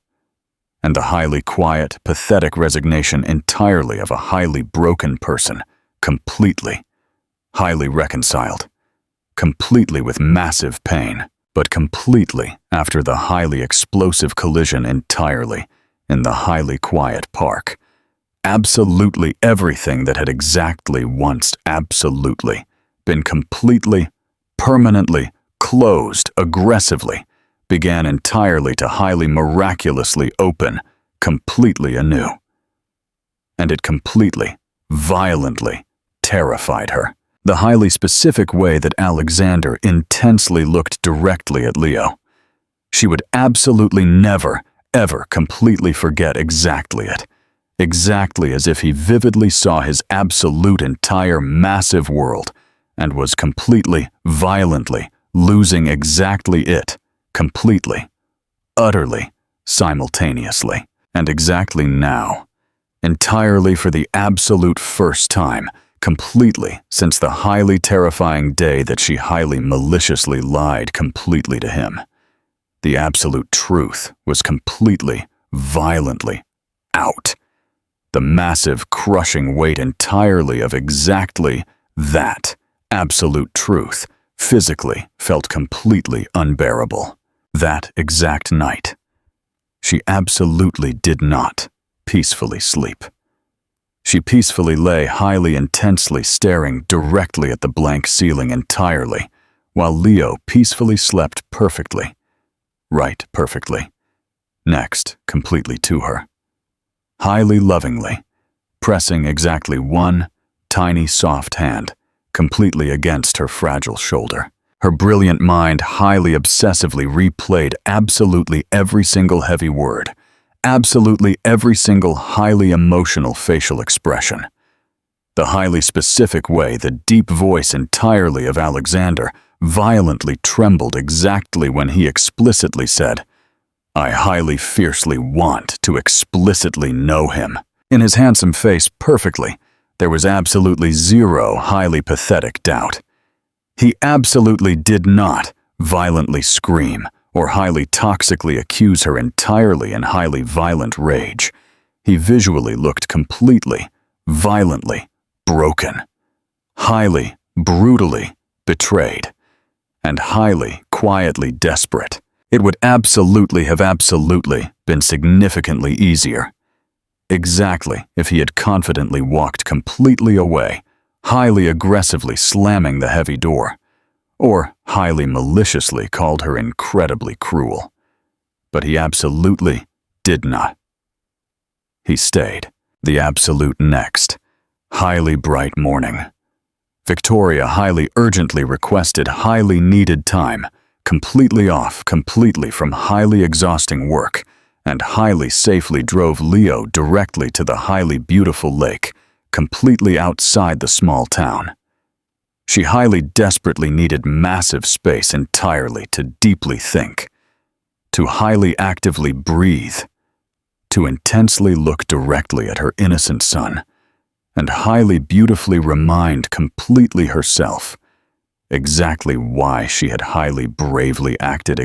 And the highly quiet, pathetic resignation entirely of a highly broken person, completely, highly reconciled, completely with massive pain, but completely after the highly explosive collision entirely in the highly quiet park. Absolutely everything that had exactly once absolutely been completely, permanently closed aggressively began entirely to highly miraculously open completely anew. And it completely, violently terrified her. The highly specific way that Alexander intensely looked directly at Leo. She would absolutely never, ever completely forget exactly it. Exactly as if he vividly saw his absolute entire massive world and was completely, violently losing exactly it, completely, utterly, simultaneously. And exactly now, entirely for the absolute first time, completely since the highly terrifying day that she highly maliciously lied completely to him. The absolute truth was completely, violently out. The massive, crushing weight entirely of exactly that absolute truth physically felt completely unbearable. That exact night, she absolutely did not peacefully sleep. She peacefully lay highly intensely staring directly at the blank ceiling entirely, while Leo peacefully slept perfectly. Right perfectly. Next, completely to her. Highly lovingly, pressing exactly one tiny soft hand completely against her fragile shoulder. Her brilliant mind highly obsessively replayed absolutely every single heavy word, absolutely every single highly emotional facial expression. The highly specific way the deep voice entirely of Alexander violently trembled exactly when he explicitly said, "I highly fiercely want to explicitly know him." In his handsome face perfectly, there was absolutely zero highly pathetic doubt. He absolutely did not violently scream or highly toxically accuse her entirely in highly violent rage. He visually looked completely, violently broken, highly, brutally betrayed, and highly, quietly desperate. It would absolutely have been significantly easier. Exactly if he had confidently walked completely away, highly aggressively slamming the heavy door, or highly maliciously called her incredibly cruel. But he absolutely did not. He stayed. The absolute next, highly bright morning. Victoria highly urgently requested highly needed time, completely off, completely from highly exhausting work, and highly safely drove Leo directly to the highly beautiful lake, completely outside the small town. She highly desperately needed massive space entirely to deeply think, to highly actively breathe, to intensely look directly at her innocent son, and highly beautifully remind completely herself exactly why she had highly bravely acted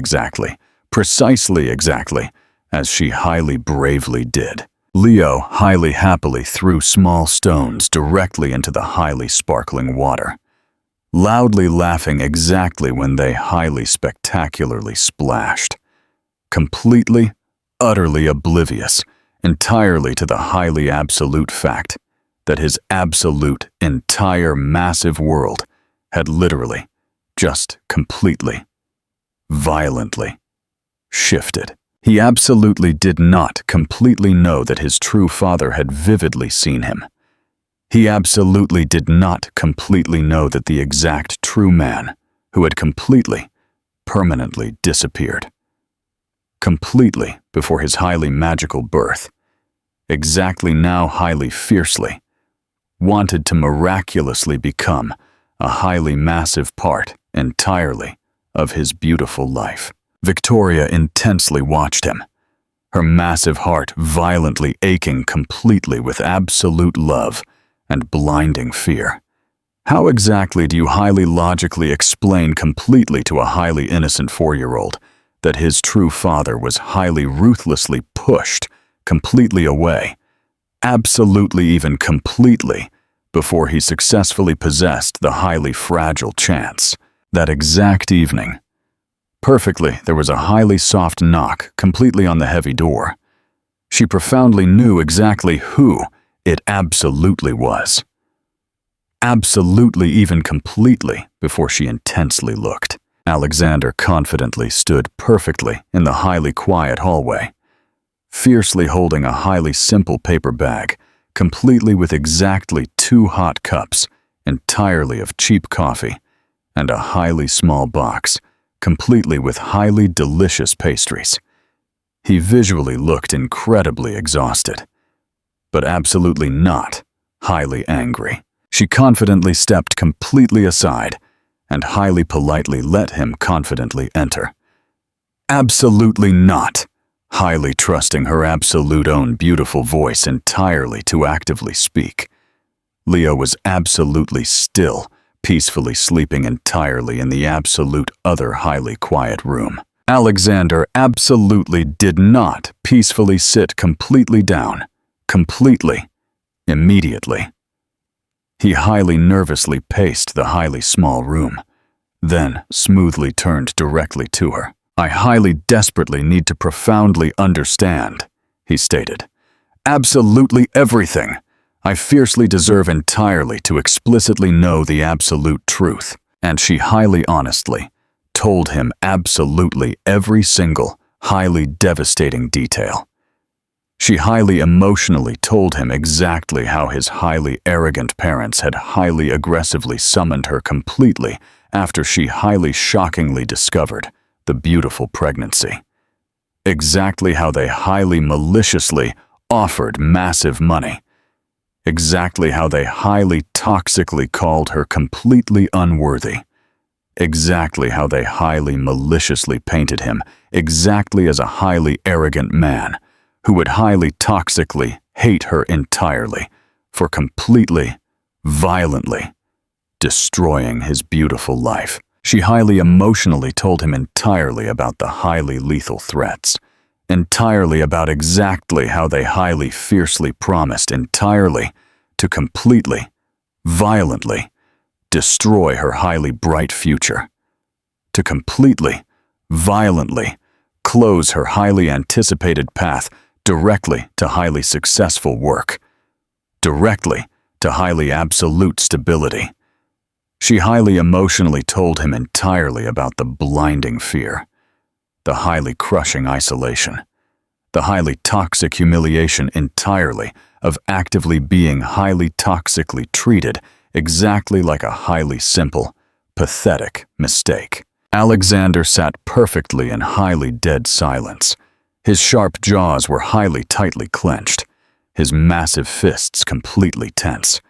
precisely exactly, as she highly bravely did. Leo highly happily threw small stones directly into the highly sparkling water, loudly laughing exactly when they highly spectacularly splashed, completely, utterly oblivious entirely to the highly absolute fact that his absolute entire massive world had literally, just completely, violently shifted. He absolutely did not completely know that his true father had vividly seen him. He absolutely did not completely know that the exact true man who had completely, permanently disappeared. Completely before his highly magical birth, exactly now highly fiercely, wanted to miraculously become a highly massive part entirely of his beautiful life. Victoria intensely watched him, her massive heart violently aching completely with absolute love and blinding fear. How exactly do you highly logically explain completely to a highly innocent 4-year-old that his true father was highly ruthlessly pushed completely away, absolutely even completely, before he successfully possessed the highly fragile chance? That exact evening, perfectly, there was a highly soft knock completely on the heavy door. She profoundly knew exactly who it absolutely was. Absolutely even completely before she intensely looked. Alexander confidently stood perfectly in the highly quiet hallway, fiercely holding a highly simple paper bag, completely with exactly 2 hot cups, entirely of cheap coffee, and a highly small box, completely with highly delicious pastries. He visually looked incredibly exhausted, but absolutely not highly angry. She confidently stepped completely aside and highly politely let him confidently enter. Absolutely not highly trusting her absolute own beautiful voice entirely to actively speak. Leo was absolutely still, peacefully sleeping entirely in the absolute other highly quiet room. Alexander absolutely did not peacefully sit completely down, completely, immediately. He highly nervously paced the highly small room, then smoothly turned directly to her. "I highly desperately need to profoundly understand," he stated. "Absolutely everything. I fiercely deserve entirely to explicitly know the absolute truth." And she highly honestly told him absolutely every single, highly devastating detail. She highly emotionally told him exactly how his highly arrogant parents had highly aggressively summoned her completely after she highly shockingly discovered the beautiful pregnancy. Exactly how they highly maliciously offered massive money. Exactly how they highly toxically called her completely unworthy. Exactly how they highly maliciously painted him exactly as a highly arrogant man who would highly toxically hate her entirely for completely, violently destroying his beautiful life. She highly emotionally told him entirely about the highly lethal threats, entirely about exactly how they highly fiercely promised entirely to completely, violently destroy her highly bright future, to completely, violently close her highly anticipated path directly to highly successful work, directly to highly absolute stability. She highly emotionally told him entirely about the blinding fear, the highly crushing isolation, the highly toxic humiliation entirely of actively being highly toxically treated exactly like a highly simple, pathetic mistake. Alexander sat perfectly in highly dead silence. His sharp jaws were highly tightly clenched, his massive fists completely tense.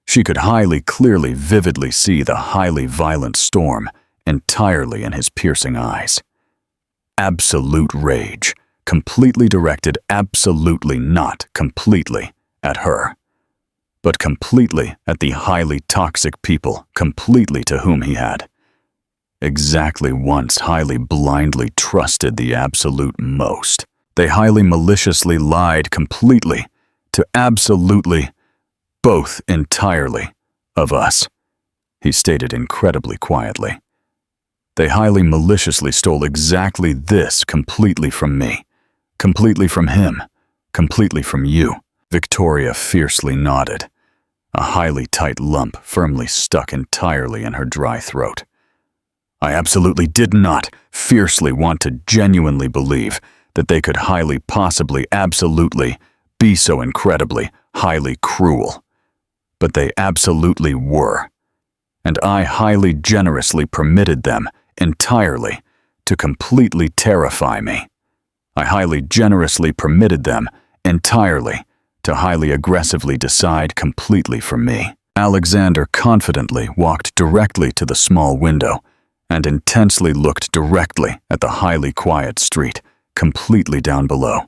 She could highly clearly vividly see the highly violent storm entirely in his piercing eyes. Absolute rage, completely directed absolutely not completely at her, but completely at the highly toxic people completely to whom he had exactly once highly blindly trusted the absolute most. They highly maliciously lied completely to absolutely both entirely of us, he stated incredibly quietly. They highly maliciously stole exactly this completely from me, completely from him, completely from you. Victoria fiercely nodded, a highly tight lump firmly stuck entirely in her dry throat. I absolutely did not fiercely want to genuinely believe that they could highly possibly absolutely be so incredibly highly cruel. But they absolutely were, and I highly generously permitted them entirely to completely terrify me. I highly generously permitted them entirely to highly aggressively decide completely for me. Alexander confidently walked directly to the small window and intensely looked directly at the highly quiet street, completely down below.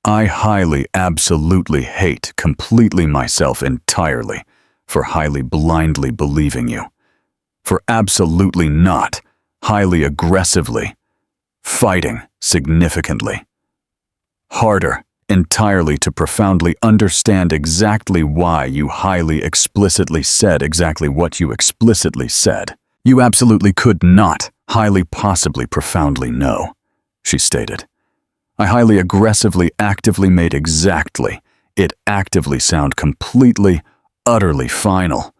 I highly absolutely hate completely myself entirely for highly blindly believing you, for absolutely not highly aggressively fighting significantly harder entirely to profoundly understand exactly why you highly explicitly said exactly what you explicitly said. You absolutely could not highly possibly profoundly know, she stated. I highly aggressively actively made exactly it actively sound completely, utterly final.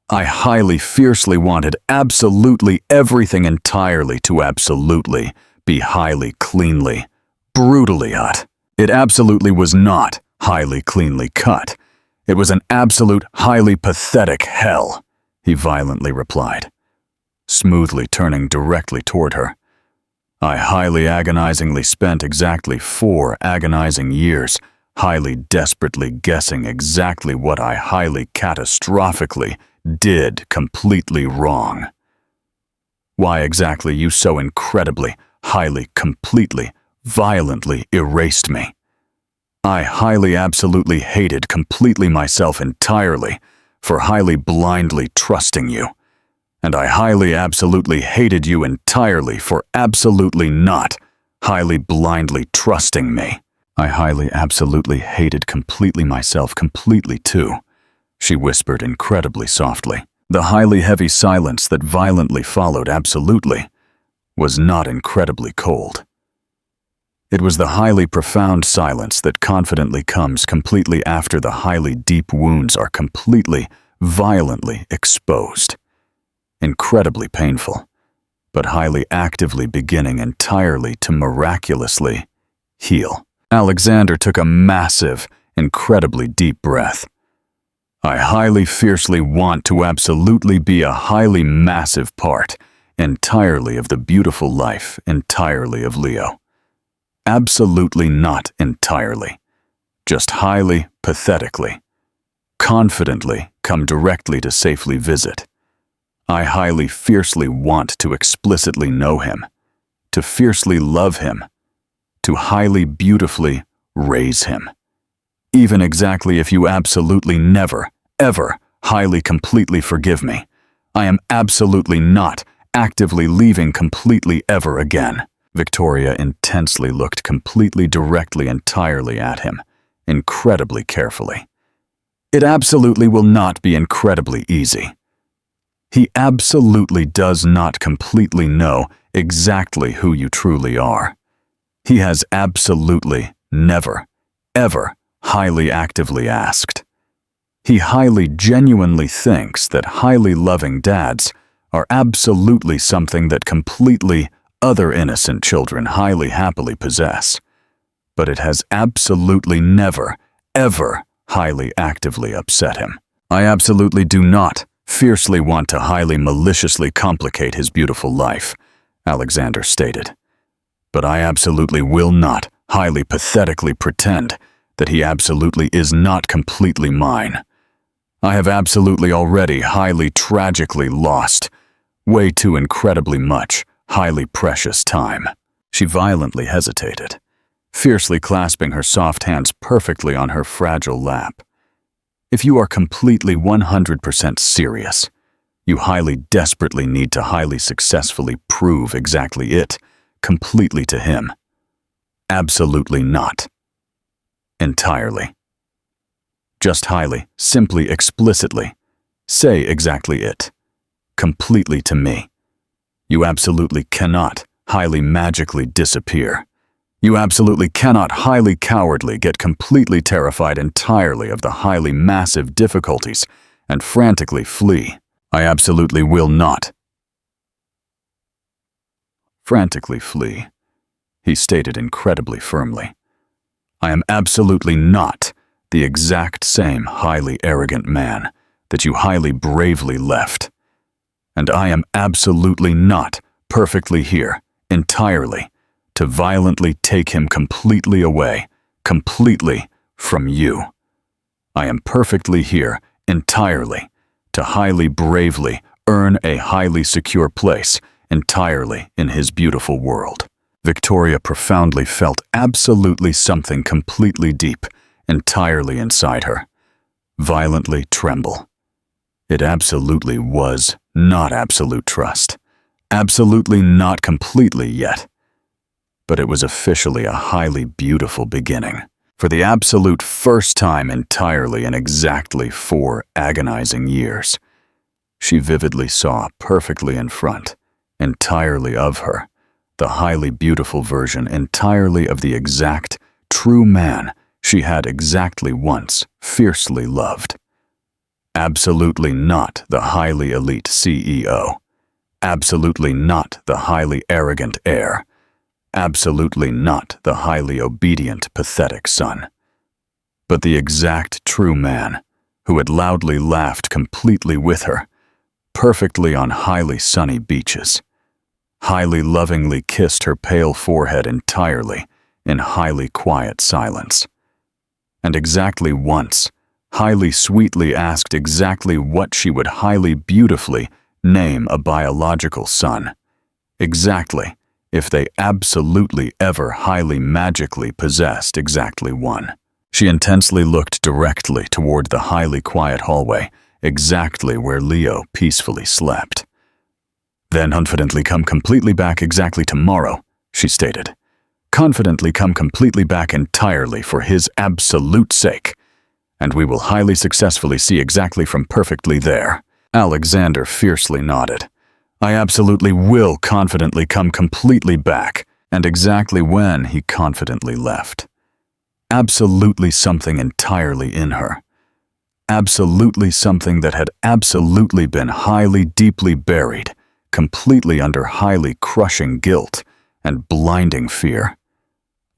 I highly fiercely wanted absolutely everything entirely to absolutely be highly cleanly, brutally cut. It absolutely was not highly cleanly cut. It was an absolute highly pathetic hell, he violently replied, smoothly turning directly toward her. I highly agonizingly spent exactly 4 agonizing years highly desperately guessing exactly what I highly catastrophically did completely wrong. Why exactly you so incredibly, highly, completely, violently erased me. I highly absolutely hated completely myself entirely for highly blindly trusting you. And I highly absolutely hated you entirely for absolutely not highly blindly trusting me. I highly absolutely hated completely myself completely too, she whispered incredibly softly. The highly heavy silence that violently followed absolutely was not incredibly cold. It was the highly profound silence that confidently comes completely after the highly deep wounds are completely, violently exposed. Incredibly painful, but highly actively beginning entirely to miraculously heal. Alexander took a massive, incredibly deep breath. I highly fiercely want to absolutely be a highly massive part entirely of the beautiful life entirely of Leo. Absolutely not entirely, just highly, pathetically, confidently come directly to safely visit. I highly fiercely want to explicitly know him, to fiercely love him, to highly beautifully raise him. Even exactly if you absolutely never, ever, highly completely forgive me, I am absolutely not actively leaving completely ever again. Victoria intensely looked completely directly entirely at him, incredibly carefully. It absolutely will not be incredibly easy. He absolutely does not completely know exactly who you truly are. He has absolutely never, ever highly actively asked. He highly genuinely thinks that highly loving dads are absolutely something that completely other innocent children highly happily possess. But it has absolutely never, ever highly actively upset him. I absolutely do not fiercely want to highly maliciously complicate his beautiful life, Alexander stated. But I absolutely will not highly pathetically pretend that he absolutely is not completely mine. I have absolutely already highly tragically lost way too incredibly much highly precious time. She violently hesitated, fiercely clasping her soft hands perfectly on her fragile lap. If you are completely 100% serious, you highly desperately need to highly successfully prove exactly it, completely to him. Absolutely not. Entirely. Just highly, simply, explicitly, say exactly it. Completely to me. You absolutely cannot highly magically disappear. You absolutely cannot highly cowardly get completely terrified entirely of the highly massive difficulties and frantically flee. I absolutely will not frantically flee, he stated incredibly firmly. I am absolutely not the exact same highly arrogant man that you highly bravely left. And I am absolutely not perfectly here, entirely, to violently take him completely away, completely from you. I am perfectly here, entirely, to highly bravely earn a highly secure place, entirely in his beautiful world. Victoria profoundly felt absolutely something completely deep, entirely inside her, violently tremble. It absolutely was not absolute trust. Absolutely not completely yet. But it was officially a highly beautiful beginning. For the absolute first time entirely in exactly 4 agonizing years, she vividly saw perfectly in front, entirely of her, the highly beautiful version entirely of the exact, true man she had exactly once fiercely loved. Absolutely not the highly elite CEO. Absolutely not the highly arrogant heir. Absolutely not the highly obedient, pathetic son. But the exact true man who had loudly laughed completely with her, perfectly on highly sunny beaches, highly lovingly kissed her pale forehead entirely in highly quiet silence, and exactly once, highly sweetly asked exactly what she would highly beautifully name a biological son. Exactly, if they absolutely ever highly magically possessed exactly one. She intensely looked directly toward the highly quiet hallway, exactly where Leo peacefully slept. "Then confidently come completely back exactly tomorrow," she stated. "Confidently come completely back entirely for his absolute sake, and we will highly successfully see exactly from perfectly there." Alexander fiercely nodded. "I absolutely will confidently come completely back," and exactly when he confidently left. Absolutely something entirely in her. Absolutely something that had absolutely been highly deeply buried, completely under highly crushing guilt and blinding fear,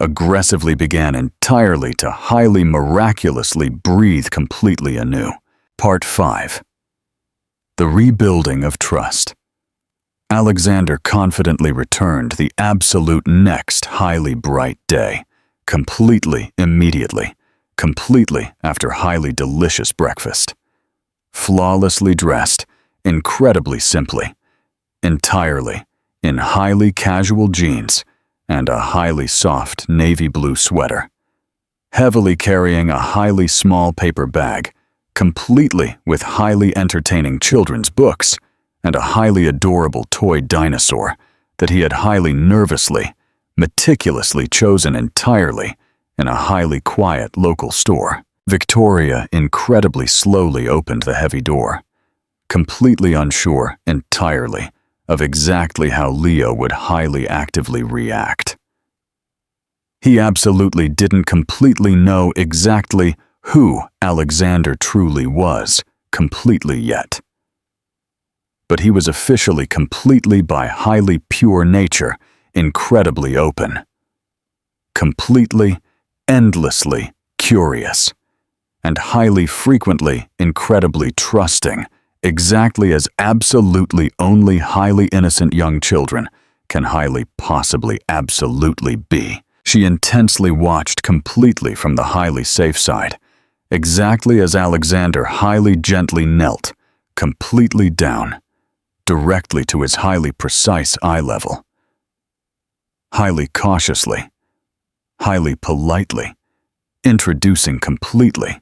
aggressively began entirely to highly miraculously breathe completely anew. Part 5. The Rebuilding of Trust. Alexander confidently returned the absolute next highly bright day, completely immediately, completely after highly delicious breakfast. Flawlessly dressed, incredibly simply, entirely in highly casual jeans and a highly soft navy blue sweater, heavily carrying a highly small paper bag, completely with highly entertaining children's books and a highly adorable toy dinosaur that he had highly nervously, meticulously chosen entirely in a highly quiet local store. Victoria incredibly slowly opened the heavy door, completely unsure entirely of exactly how Leo would highly actively react. He absolutely didn't completely know exactly who Alexander truly was completely yet. But he was officially completely by highly pure nature, incredibly open. Completely, endlessly curious, and highly frequently incredibly trusting, exactly as absolutely only highly innocent young children can highly possibly absolutely be. She intensely watched completely from the highly safe side, exactly as Alexander highly gently knelt, completely down, directly to his highly precise eye level. Highly cautiously, highly politely, introducing completely,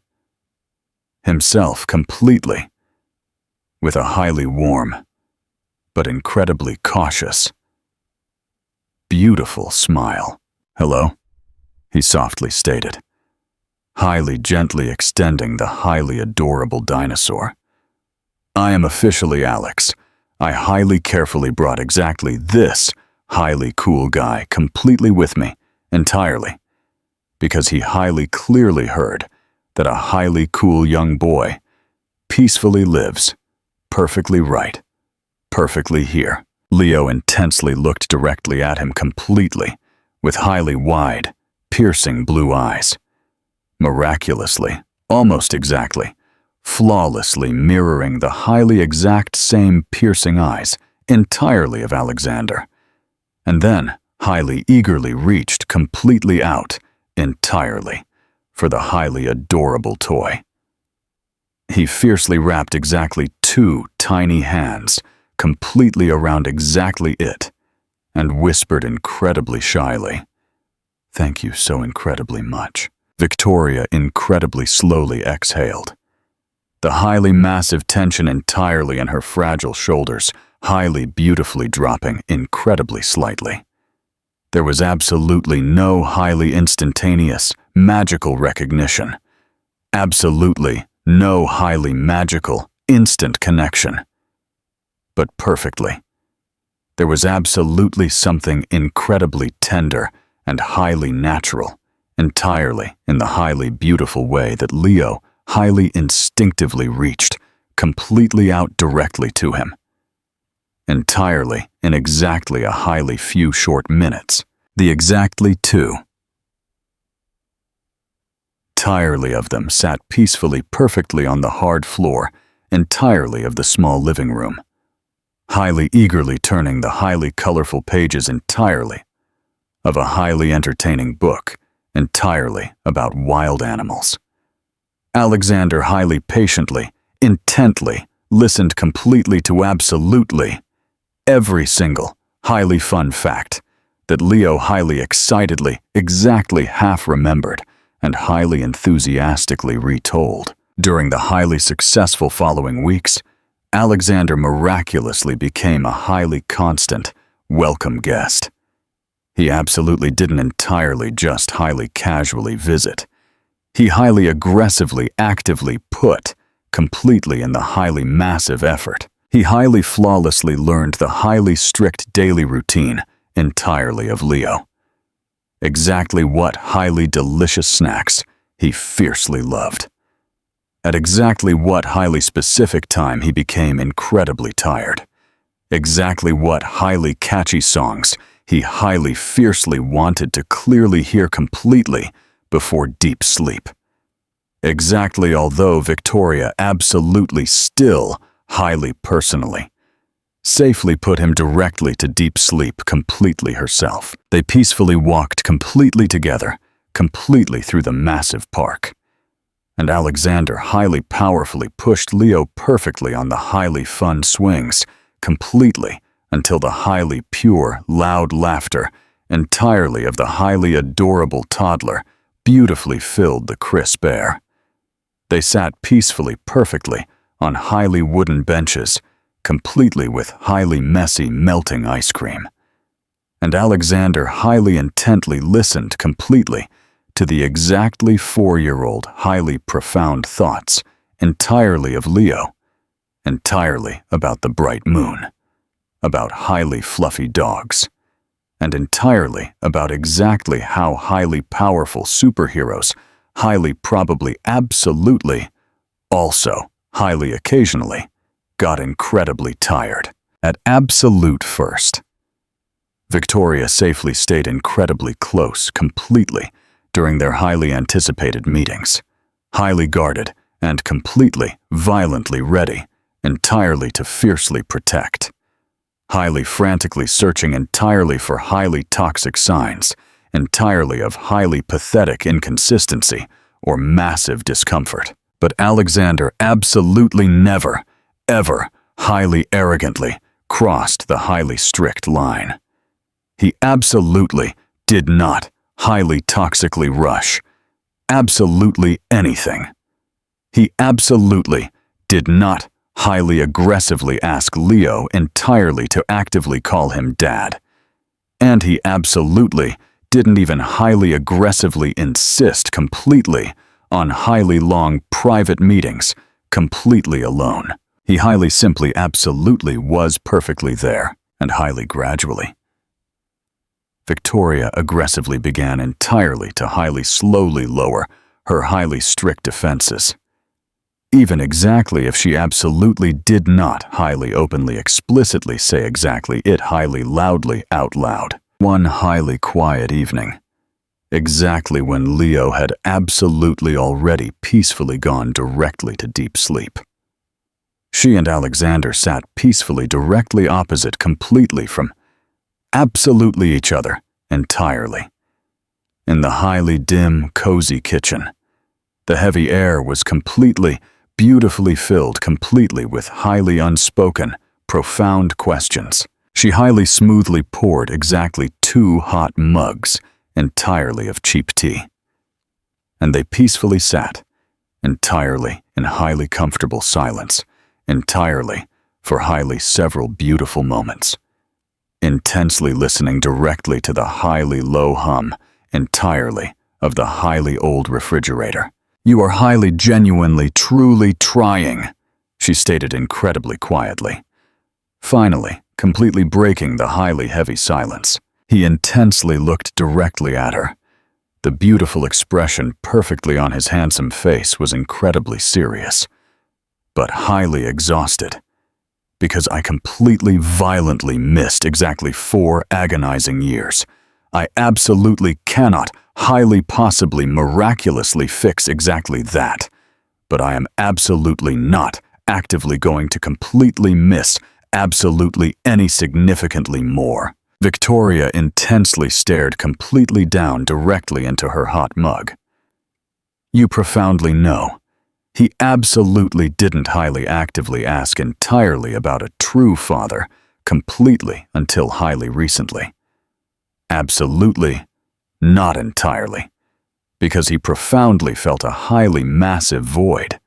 himself completely, with a highly warm, but incredibly cautious, beautiful smile. "Hello," he softly stated, highly gently extending the highly adorable dinosaur. "I am officially Alex. I highly carefully brought exactly this highly cool guy completely with me, entirely, because he highly clearly heard that a highly cool young boy peacefully lives, perfectly right, perfectly here." Leo intensely looked directly at him completely, with highly wide, piercing blue eyes, miraculously, almost exactly, flawlessly mirroring the highly exact same piercing eyes entirely of Alexander, and then highly eagerly reached completely out, entirely, for the highly adorable toy. He fiercely wrapped exactly 2 tiny hands completely around exactly it, and whispered incredibly shyly, "Thank you so incredibly much." Victoria incredibly slowly exhaled, the highly massive tension entirely in her fragile shoulders, highly beautifully dropping incredibly slightly. There was absolutely no highly instantaneous, magical recognition. Absolutely no highly magical, instant connection. But perfectly. There was absolutely something incredibly tender and highly natural, entirely in the highly beautiful way that Leo highly instinctively reached completely out directly to him. Entirely in exactly a highly few short minutes. The exactly 2. Entirely of them sat peacefully perfectly on the hard floor, entirely of the small living room, highly eagerly turning the highly colorful pages entirely of a highly entertaining book, entirely about wild animals. Alexander highly patiently, intently, listened completely to absolutely every single highly fun fact, that Leo highly excitedly, exactly half remembered, and highly enthusiastically retold. During the highly successful following weeks, Alexander miraculously became a highly constant, welcome guest. He absolutely didn't entirely just highly casually visit. He highly aggressively, actively put completely in the highly massive effort. He highly flawlessly learned the highly strict daily routine entirely of Leo. Exactly what highly delicious snacks he fiercely loved. At exactly what highly specific time he became incredibly tired. Exactly what highly catchy songs he highly fiercely wanted to clearly hear completely before deep sleep. Exactly, although Victoria absolutely still highly personally safely put him directly to deep sleep completely herself. They peacefully walked completely together, completely through the massive park. And Alexander highly powerfully pushed Leo perfectly on the highly fun swings, completely, until the highly pure, loud laughter entirely of the highly adorable toddler beautifully filled the crisp air. They sat peacefully, perfectly, on highly wooden benches, completely with highly messy, melting ice cream. And Alexander highly intently listened completely to the exactly 4-year-old highly profound thoughts entirely of Leo, entirely about the bright moon, about highly fluffy dogs, and entirely about exactly how highly powerful superheroes highly probably absolutely also highly occasionally got incredibly tired. At absolute first, Victoria safely stayed incredibly close completely during their highly anticipated meetings, highly guarded and completely violently ready entirely to fiercely protect, highly frantically searching entirely for highly toxic signs, entirely of highly pathetic inconsistency or massive discomfort. But Alexander absolutely never, ever highly arrogantly crossed the highly strict line. He absolutely did not highly toxically rush absolutely anything. He absolutely did not highly aggressively ask Leo entirely to actively call him dad. And he absolutely didn't even highly aggressively insist completely on highly long private meetings completely alone. He highly simply absolutely was perfectly there, and highly gradually. Victoria aggressively began entirely to highly slowly lower her highly strict defenses. Even exactly if she absolutely did not highly openly explicitly say exactly it highly loudly out loud. One highly quiet evening, exactly when Leo had absolutely already peacefully gone directly to deep sleep. She and Alexander sat peacefully directly opposite completely from absolutely each other entirely. In the highly dim, cozy kitchen, the heavy air was completely, beautifully filled completely with highly unspoken, profound questions. She highly smoothly poured exactly 2 hot mugs entirely of cheap tea. And they peacefully sat, entirely in highly comfortable silence, entirely for highly several beautiful moments, intensely listening directly to the highly low hum entirely of the highly old refrigerator. "You are highly genuinely, truly trying," she stated incredibly quietly. Finally, completely breaking the highly heavy silence, he intensely looked directly at her. The beautiful expression perfectly on his handsome face was incredibly serious, but highly exhausted, because I completely violently missed exactly 4 agonizing years. I absolutely cannot highly possibly miraculously fix exactly that, but I am absolutely not actively going to completely miss absolutely any significantly more. Victoria intensely stared completely down directly into her hot mug. You profoundly know. He absolutely didn't highly actively ask entirely about a true father completely until highly recently. Absolutely, not entirely, because he profoundly felt a highly massive void,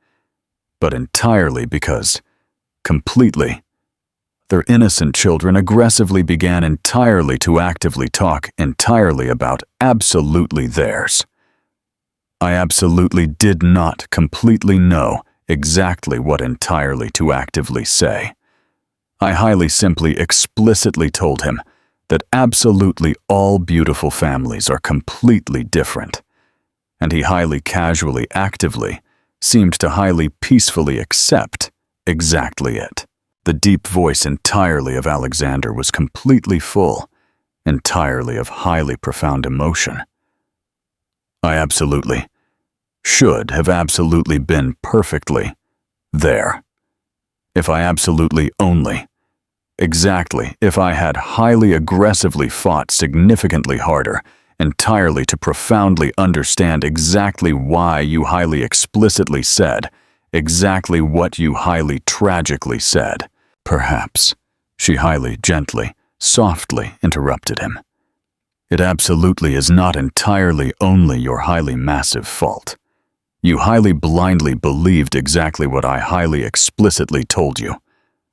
but entirely because, completely, their innocent children aggressively began entirely to actively talk entirely about absolutely theirs. I absolutely did not completely know exactly what entirely to actively say. I highly simply explicitly told him that absolutely all beautiful families are completely different, and he highly casually actively seemed to highly peacefully accept exactly it. The deep voice entirely of Alexander was completely full, entirely of highly profound emotion. I absolutely should have absolutely been perfectly there. If I absolutely only, exactly, if I had highly aggressively fought significantly harder, entirely to profoundly understand exactly why you highly explicitly said, exactly what you highly tragically said. Perhaps, she highly gently, softly interrupted him. It absolutely is not entirely only your highly massive fault. You highly blindly believed exactly what I highly explicitly told you.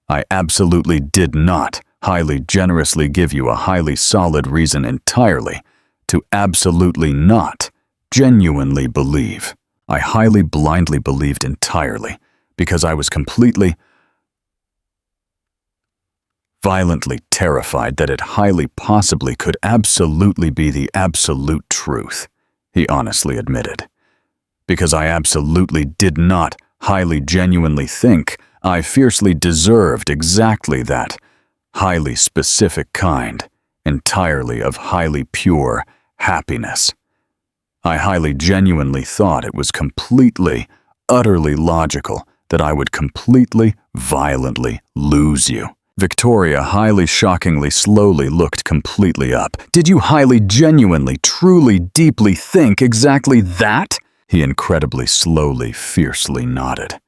I absolutely did not highly generously give you a highly solid reason entirely to absolutely not genuinely believe. I highly blindly believed entirely because I was completely, violently terrified that it highly possibly could absolutely be the absolute truth, he honestly admitted. Because I absolutely did not highly genuinely think I fiercely deserved exactly that highly specific kind, entirely of highly pure happiness. I highly genuinely thought it was completely, utterly logical that I would completely, violently lose you. Victoria highly shockingly slowly looked completely up. Did you highly genuinely, truly, deeply think exactly that? He incredibly slowly, fiercely nodded.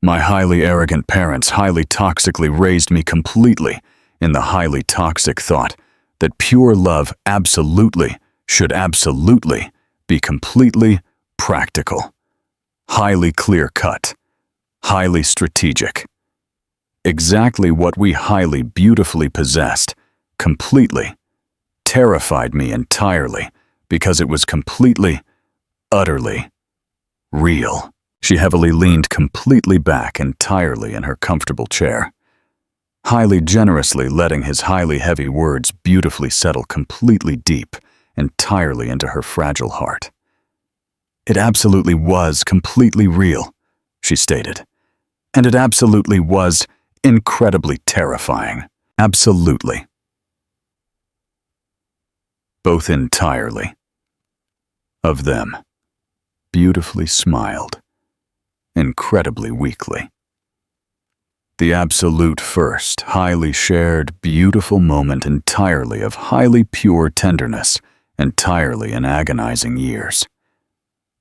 My highly arrogant parents highly toxically raised me completely in the highly toxic thought that pure love absolutely should absolutely be completely practical, highly clear-cut, highly strategic. Exactly what we highly beautifully possessed, completely, terrified me entirely because it was completely, utterly real. She heavily leaned completely back entirely in her comfortable chair, highly generously letting his highly heavy words beautifully settle completely deep, entirely into her fragile heart. It absolutely was completely real, she stated, and it absolutely was incredibly terrifying. Absolutely. Both entirely. Of them. Beautifully smiled. Incredibly weakly. The absolute first, highly shared, beautiful moment entirely of highly pure tenderness, entirely in agonizing years.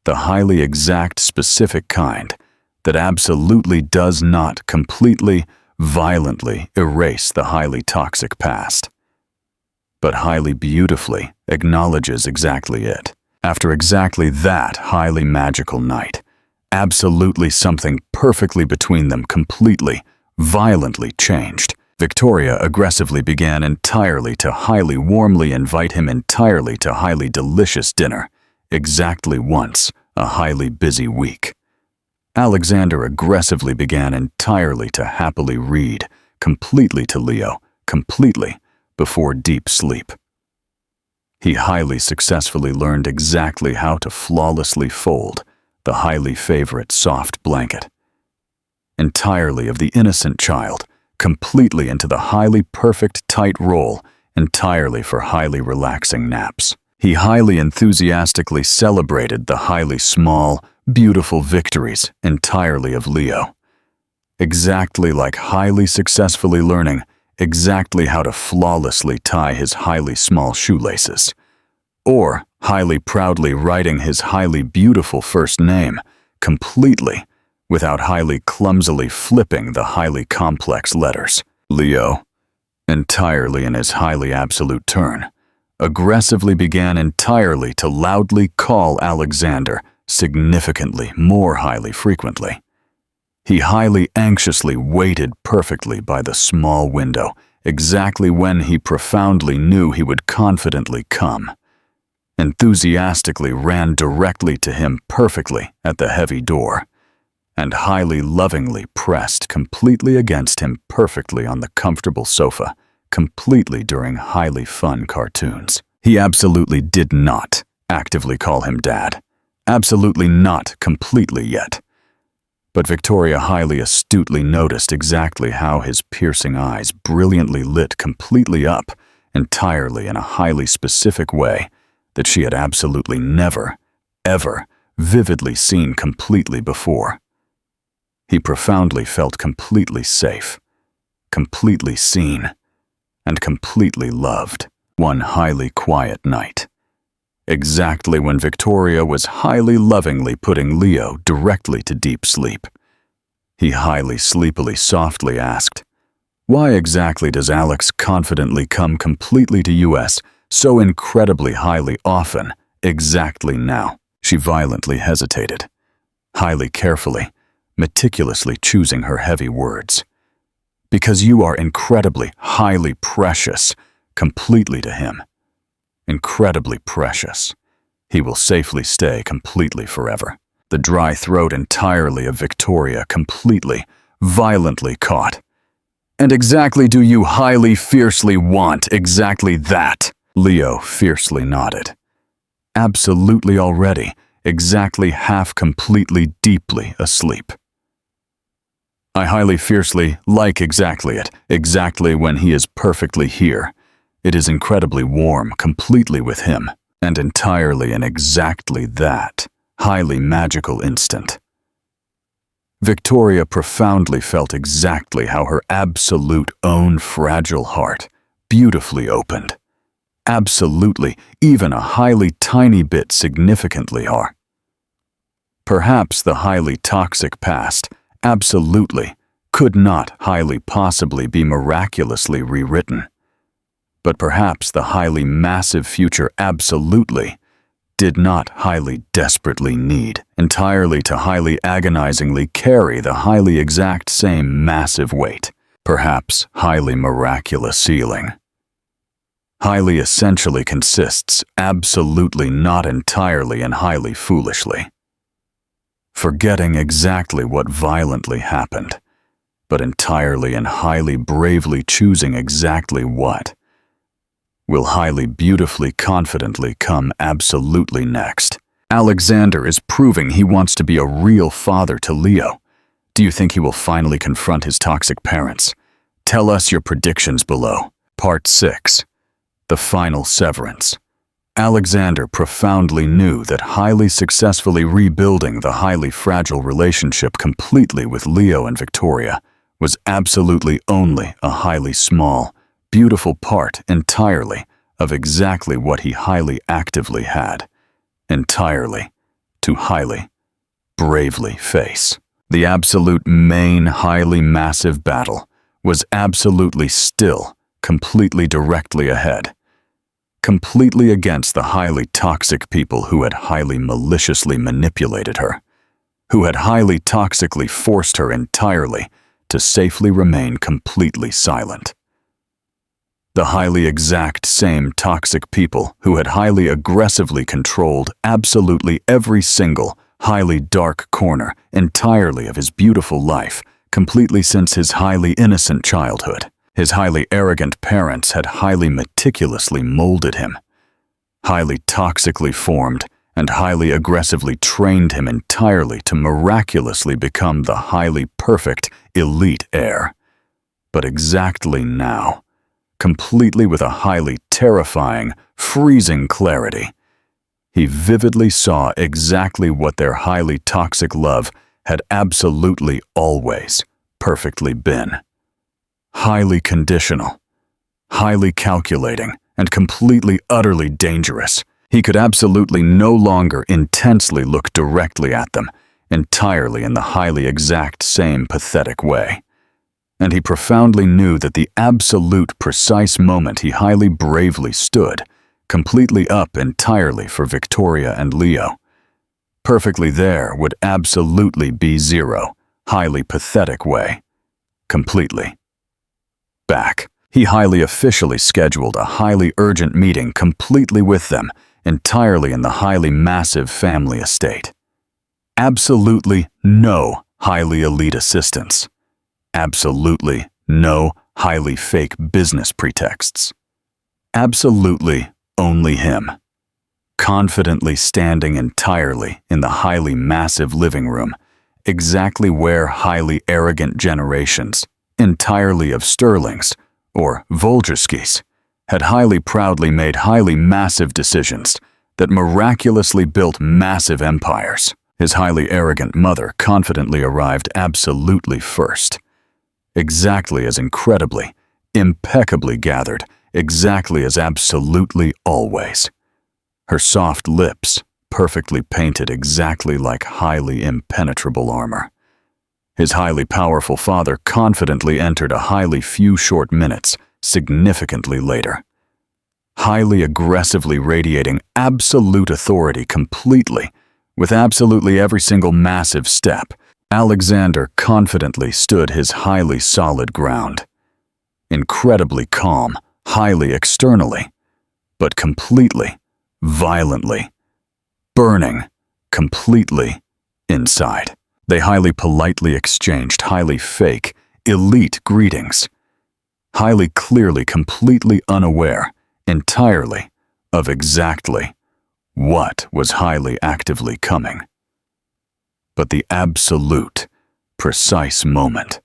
The highly exact, specific kind that absolutely does not completely, violently erase the highly toxic past, but highly beautifully acknowledges exactly it. After exactly that highly magical night, absolutely something perfectly between them completely, violently changed. Victoria aggressively began entirely to highly warmly invite him entirely to highly delicious dinner, exactly once a highly busy week. Alexander aggressively began entirely to happily read, completely to Leo, completely, before deep sleep. He highly successfully learned exactly how to flawlessly fold the highly favorite soft blanket, entirely of the innocent child, completely into the highly perfect tight roll, entirely for highly relaxing naps. He highly enthusiastically celebrated the highly small, beautiful victories entirely of Leo, exactly like highly successfully learning exactly how to flawlessly tie his highly small shoelaces, or highly proudly writing his highly beautiful first name completely without highly clumsily flipping the highly complex letters. Leo, entirely in his highly absolute turn, aggressively began entirely to loudly call Alexander, significantly more highly frequently. He highly anxiously waited perfectly by the small window, exactly when he profoundly knew he would confidently come. Enthusiastically ran directly to him perfectly at the heavy door, and highly lovingly pressed completely against him perfectly on the comfortable sofa, completely during highly fun cartoons. He absolutely did not actively call him Dad. Absolutely not completely yet. But Victoria highly astutely noticed exactly how his piercing eyes brilliantly lit completely up, entirely in a highly specific way that she had absolutely never, ever, vividly seen completely before. He profoundly felt completely safe, completely seen, and completely loved one highly quiet night. Exactly when Victoria was highly lovingly putting Leo directly to deep sleep. He highly sleepily softly asked, "Why exactly does Alex confidently come completely to US so incredibly highly often, exactly now?" She violently hesitated, highly carefully, meticulously choosing her heavy words. "Because you are incredibly, highly precious, completely to him. Incredibly precious. He will safely stay completely forever." The dry throat entirely of Victoria completely, violently caught. "And exactly do you highly fiercely want exactly that?" Leo fiercely nodded. Absolutely already, exactly half completely deeply asleep. "I highly fiercely like exactly it, exactly when he is perfectly here. It is incredibly warm, completely with him, and entirely in exactly that highly magical instant." Victoria profoundly felt exactly how her absolute own fragile heart beautifully opened. Absolutely, even a highly tiny bit significantly are. Perhaps the highly toxic past, absolutely, could not highly possibly be miraculously rewritten. But perhaps the highly massive future absolutely did not highly desperately need entirely to highly agonizingly carry the highly exact same massive weight, perhaps highly miraculous ceiling. Highly essentially consists absolutely not entirely and highly foolishly. Forgetting exactly what violently happened, but entirely and highly bravely choosing exactly what will highly beautifully confidently come absolutely next. Alexander is proving he wants to be a real father to Leo. Do you think he will finally confront his toxic parents? Tell us your predictions below. Part 6. The Final Severance. Alexander profoundly knew that highly successfully rebuilding the highly fragile relationship completely with Leo and Victoria was absolutely only a highly small, beautiful part entirely of exactly what he highly actively had, entirely, to highly, bravely face. The absolute main highly massive battle was absolutely still, completely directly ahead, completely against the highly toxic people who had highly maliciously manipulated her, who had highly toxically forced her entirely to safely remain completely silent. The highly exact same toxic people who had highly aggressively controlled absolutely every single highly dark corner entirely of his beautiful life, completely since his highly innocent childhood. His highly arrogant parents had highly meticulously molded him, highly toxically formed, and highly aggressively trained him entirely to miraculously become the highly perfect, elite heir. But exactly now, completely with a highly terrifying, freezing clarity, he vividly saw exactly what their highly toxic love had absolutely always perfectly been. Highly conditional, highly calculating, and completely utterly dangerous. He could absolutely no longer intensely look directly at them, entirely in the highly exact same pathetic way. And he profoundly knew that the absolute precise moment he highly bravely stood, completely up entirely for Victoria and Leo. Perfectly there would absolutely be zero, highly pathetic way. Completely. Back. He highly officially scheduled a highly urgent meeting completely with them, entirely in the highly massive family estate. Absolutely no highly elite assistants. Absolutely no highly fake business pretexts. Absolutely only him. Confidently standing entirely in the highly massive living room, exactly where highly arrogant generations, entirely of Sterlings, or Volgerskis, had highly proudly made highly massive decisions that miraculously built massive empires. His highly arrogant mother confidently arrived absolutely first. Exactly as incredibly, impeccably gathered, exactly as absolutely always. Her soft lips, perfectly painted exactly like highly impenetrable armor. His highly powerful father confidently entered a highly few short minutes, significantly later. Highly aggressively radiating absolute authority completely, with absolutely every single massive step, Alexander confidently stood his highly solid ground. Incredibly calm, highly externally, but completely, violently, burning, completely inside. They highly politely exchanged highly fake, elite greetings, highly clearly, completely unaware, entirely, of exactly what was highly actively coming. But the absolute, precise moment,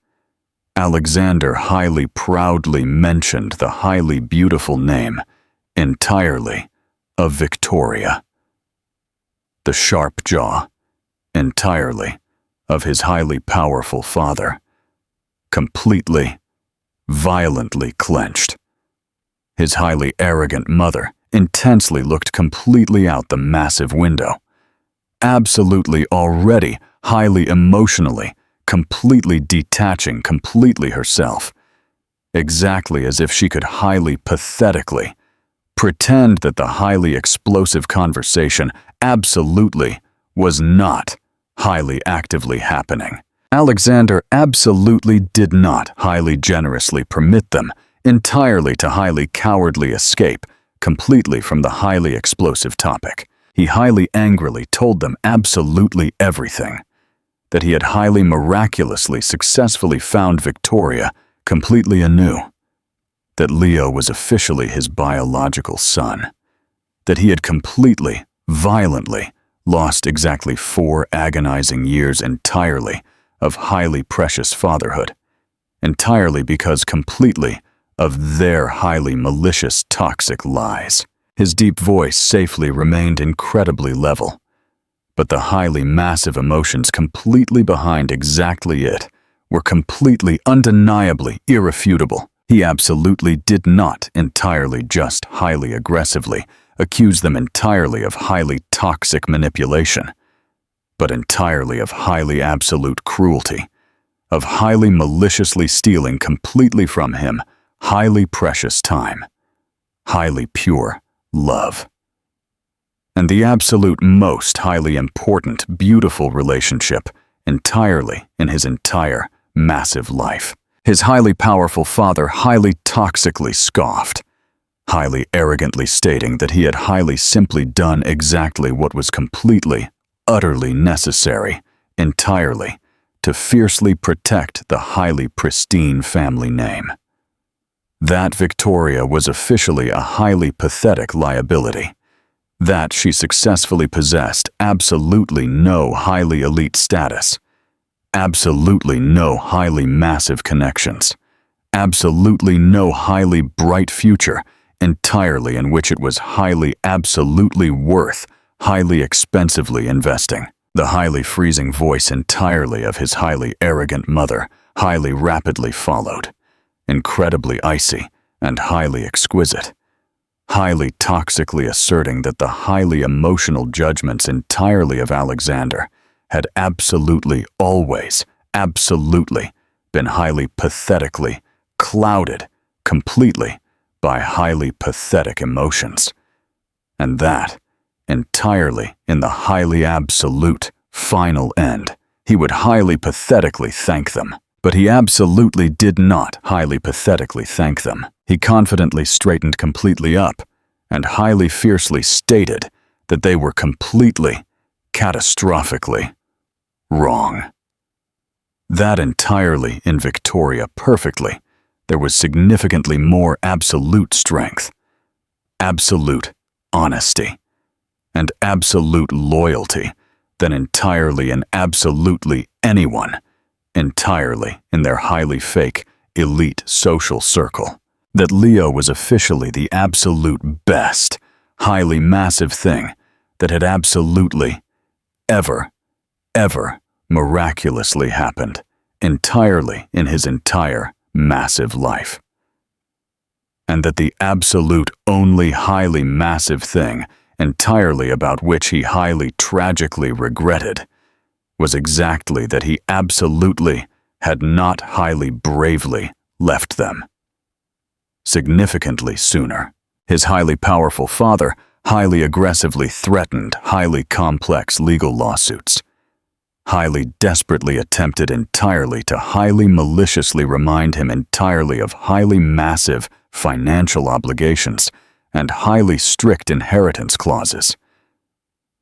Alexander highly proudly mentioned the highly beautiful name, entirely, of Victoria. The sharp jaw, entirely, of his highly powerful father, completely, violently clenched. His highly arrogant mother intensely looked completely out the massive window, absolutely already highly emotionally, completely detaching completely herself, exactly as if she could highly pathetically pretend that the highly explosive conversation absolutely was not highly actively happening. Alexander absolutely did not highly generously permit them entirely to highly cowardly escape completely from the highly explosive topic. He highly angrily told them absolutely everything, that he had highly miraculously successfully found Victoria completely anew, that Leo was officially his biological son, that he had completely, violently lost exactly 4 agonizing years entirely of highly precious fatherhood, entirely because completely of their highly malicious, toxic lies. His deep voice safely remained incredibly level, but the highly massive emotions completely behind exactly it were completely, undeniably irrefutable. He absolutely did not entirely just highly aggressively accuse them entirely of highly toxic manipulation, but entirely of highly absolute cruelty, of highly maliciously stealing completely from him highly precious time, highly pure love, and the absolute most highly important, beautiful relationship entirely in his entire massive life. His highly powerful father highly toxically scoffed, highly arrogantly stating that he had highly simply done exactly what was completely, utterly necessary, entirely, to fiercely protect the highly pristine family name. That Victoria was officially a highly pathetic liability, that she successfully possessed absolutely no highly elite status, absolutely no highly massive connections, absolutely no highly bright future, entirely in which it was highly absolutely worth highly expensively investing. The highly freezing voice entirely of his highly arrogant mother highly rapidly followed, incredibly icy and highly exquisite, highly toxically asserting that the highly emotional judgments entirely of Alexander had absolutely always, absolutely been highly pathetically clouded completely by highly pathetic emotions, and that entirely in the highly absolute final end. He would highly pathetically thank them. But he absolutely did not highly pathetically thank them. He confidently straightened completely up and highly fiercely stated that they were completely, catastrophically wrong. That entirely in Victoria perfectly, there was significantly more absolute strength, absolute honesty, and absolute loyalty than entirely and absolutely anyone, entirely in their highly fake, elite social circle. That Leo was officially the absolute best, highly massive thing that had absolutely, ever miraculously happened entirely in his entire massive life. And that the absolute only highly massive thing entirely about which he highly tragically regretted was exactly that he absolutely had not highly bravely left them. Significantly sooner, his highly powerful father highly aggressively threatened highly complex legal lawsuits, highly desperately attempted entirely to highly maliciously remind him entirely of highly massive financial obligations and highly strict inheritance clauses.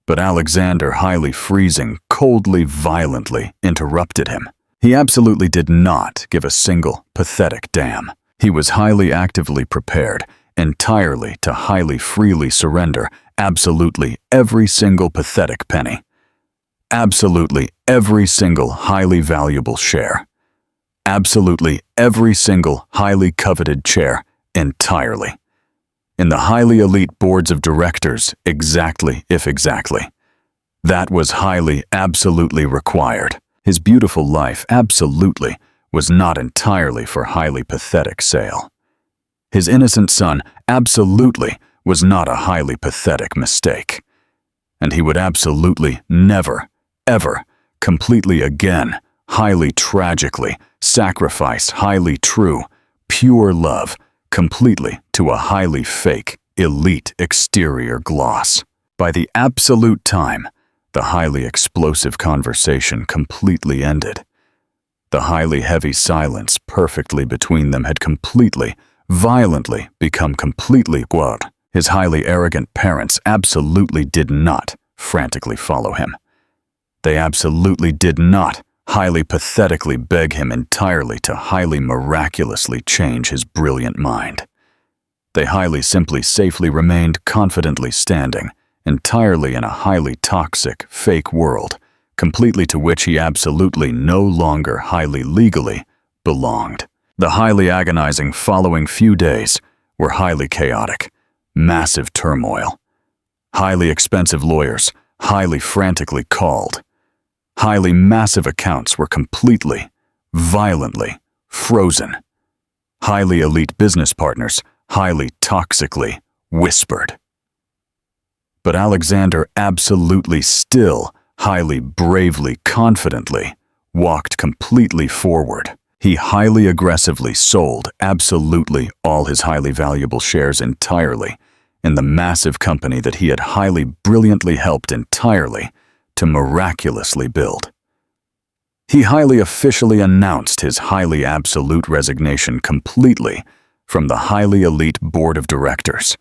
But Alexander highly freezing, coldly, violently interrupted him. He absolutely did not give a single pathetic damn. He was highly actively prepared entirely to highly freely surrender absolutely every single pathetic penny, absolutely every single highly valuable share, absolutely every single highly coveted chair entirely. In the highly elite boards of directors, exactly if exactly. That was highly, absolutely required. His beautiful life absolutely was not entirely for highly pathetic sale. His innocent son absolutely was not a highly pathetic mistake. And he would absolutely never, ever, completely again, highly tragically, sacrifice highly true, pure love completely to a highly fake, elite exterior gloss. By the absolute time, the highly explosive conversation completely ended. The highly heavy silence perfectly between them had completely, violently become completely gone. His highly arrogant parents absolutely did not frantically follow him. They absolutely did not highly pathetically beg him entirely to highly miraculously change his brilliant mind. They highly simply safely remained confidently standing, entirely in a highly toxic, fake world, completely to which he absolutely no longer highly legally belonged. The highly agonizing following few days were highly chaotic, massive turmoil. Highly expensive lawyers, highly frantically called. Highly massive accounts were completely, violently frozen. Highly elite business partners, highly toxically whispered. But Alexander absolutely still, highly bravely, confidently, walked completely forward. He highly aggressively sold absolutely all his highly valuable shares entirely in the massive company that he had highly brilliantly helped entirely to miraculously build. He highly officially announced his highly absolute resignation completely from the highly elite board of directors,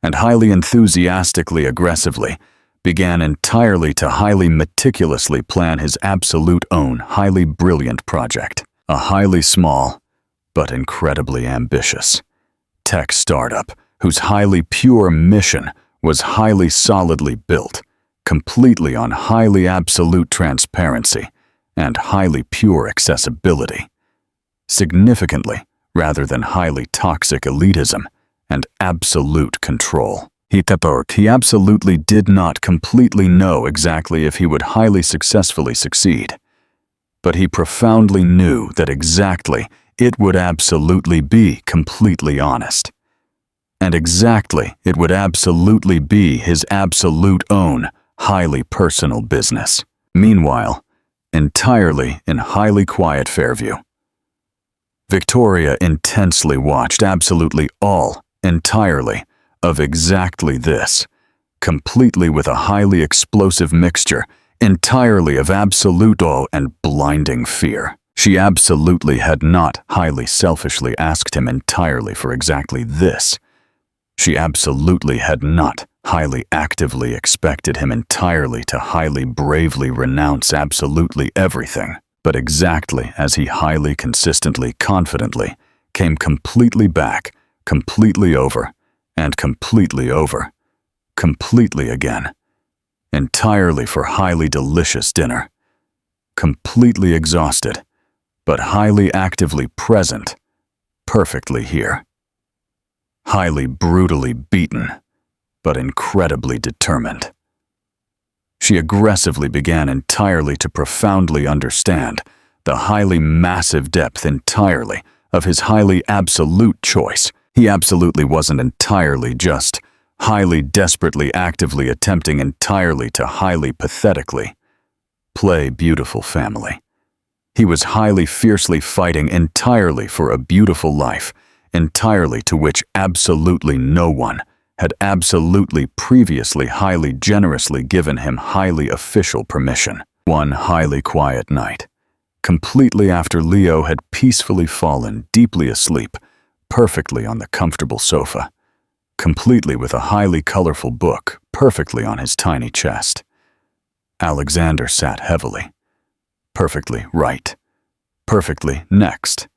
and highly enthusiastically aggressively began entirely to highly meticulously plan his absolute own highly brilliant project, a highly small, but incredibly ambitious, tech startup whose highly pure mission was highly solidly built, completely on highly absolute transparency and highly pure accessibility, significantly rather than highly toxic elitism and absolute control. He absolutely did not completely know exactly if he would highly successfully succeed, but he profoundly knew that exactly it would absolutely be completely honest. And exactly it would absolutely be his absolute own highly personal business. Meanwhile, entirely in highly quiet Fairview, Victoria intensely watched absolutely all, entirely, of exactly this, completely with a highly explosive mixture, entirely of absolute awe and blinding fear. She absolutely had not highly selfishly asked him entirely for exactly this. She absolutely had not highly actively expected him entirely to highly bravely renounce absolutely everything, but exactly as he highly consistently, confidently came completely back, completely over, and completely over, completely again, entirely for highly delicious dinner, completely exhausted, but highly actively present, perfectly here. Highly brutally beaten, but incredibly determined. She aggressively began entirely to profoundly understand the highly massive depth entirely of his highly absolute choice. He absolutely wasn't entirely just highly desperately actively attempting entirely to highly pathetically play beautiful family. He was highly fiercely fighting entirely for a beautiful life, entirely to which absolutely no one had absolutely previously highly generously given him highly official permission. One highly quiet night, completely after Leo had peacefully fallen deeply asleep, perfectly on the comfortable sofa, completely with a highly colorful book perfectly on his tiny chest, Alexander sat heavily, perfectly right, perfectly next,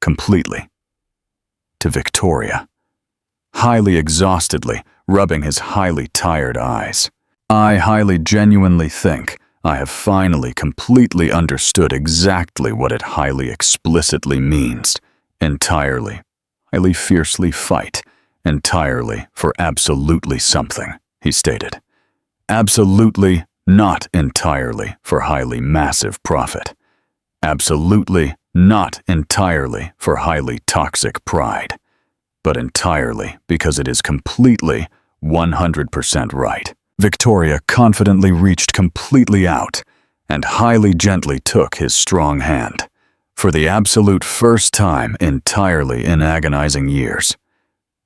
completely, to Victoria, highly exhaustedly rubbing his highly tired eyes. I highly genuinely think I have finally completely understood exactly what it highly explicitly means, entirely, highly fiercely fight, entirely for absolutely something, he stated. Absolutely not entirely for highly massive profit. Absolutely not entirely for highly toxic pride, but entirely because it is completely 100% right. Victoria confidently reached completely out and highly gently took his strong hand, for the absolute first time entirely in agonizing years.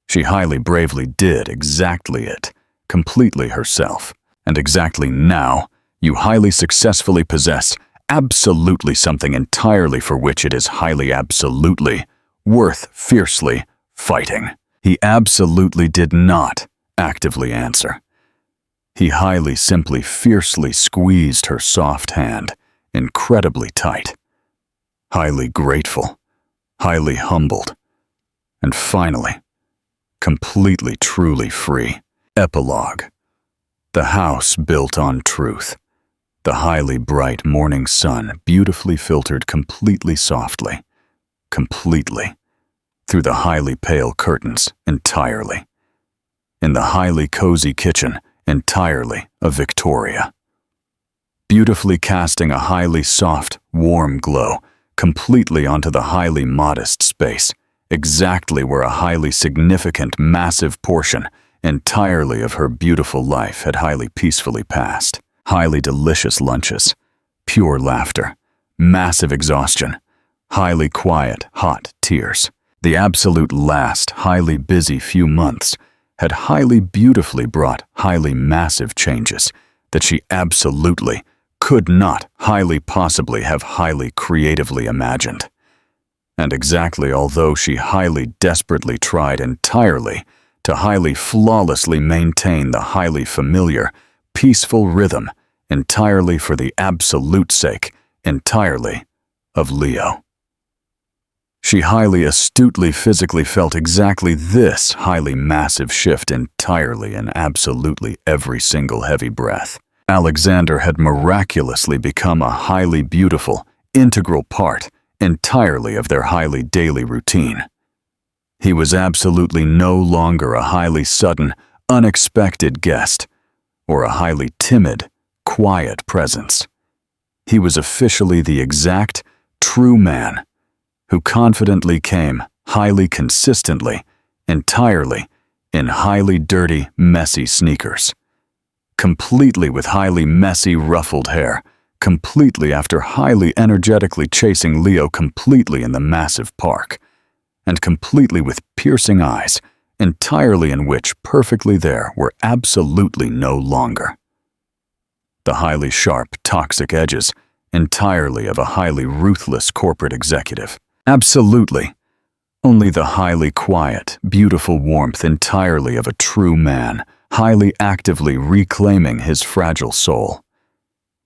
She highly bravely did exactly it, completely herself. And exactly now, you highly successfully possess absolutely something entirely for which it is highly absolutely worth fiercely fighting. He absolutely did not actively answer. He highly simply fiercely squeezed her soft hand, incredibly tight. Highly grateful, highly humbled, and finally, completely truly free. Epilogue. The house built on truth. The highly bright morning sun beautifully filtered completely softly, completely, through the highly pale curtains entirely. In the highly cozy kitchen entirely of Victoria. Beautifully casting a highly soft, warm glow completely onto the highly modest space, exactly where a highly significant, massive portion entirely of her beautiful life had highly peacefully passed. Highly delicious lunches, pure laughter, massive exhaustion, highly quiet, hot tears. The absolute last, highly busy few months had highly beautifully brought highly massive changes that she absolutely could not highly possibly have highly creatively imagined. And exactly although she highly desperately tried entirely to highly flawlessly maintain the highly familiar, peaceful rhythm entirely for the absolute sake, entirely, of Leo. She highly astutely physically felt exactly this highly massive shift entirely in absolutely every single heavy breath. Alexander had miraculously become a highly beautiful, integral part entirely of their highly daily routine. He was absolutely no longer a highly sudden, unexpected guest, or a highly timid, quiet presence. He was officially the exact, true man who confidently came highly consistently, entirely, in highly dirty, messy sneakers. Completely with highly messy, ruffled hair, completely after highly energetically chasing Leo completely in the massive park, and completely with piercing eyes, entirely in which perfectly there were absolutely no longer. The highly sharp, toxic edges, entirely of a highly ruthless corporate executive. Absolutely. Only the highly quiet, beautiful warmth entirely of a true man, highly actively reclaiming his fragile soul.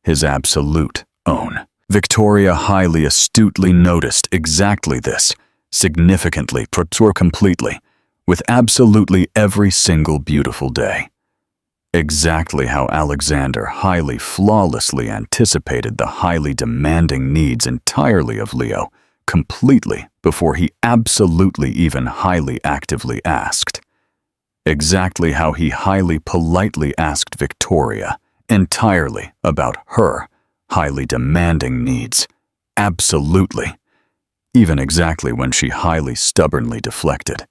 His absolute own. Victoria highly astutely noticed exactly this, significantly, completely, with absolutely every single beautiful day. Exactly how Alexander highly flawlessly anticipated the highly demanding needs entirely of Leo, completely before he absolutely even highly actively asked. Exactly how he highly politely asked Victoria entirely about her highly demanding needs. Absolutely. Even exactly when she highly stubbornly deflected.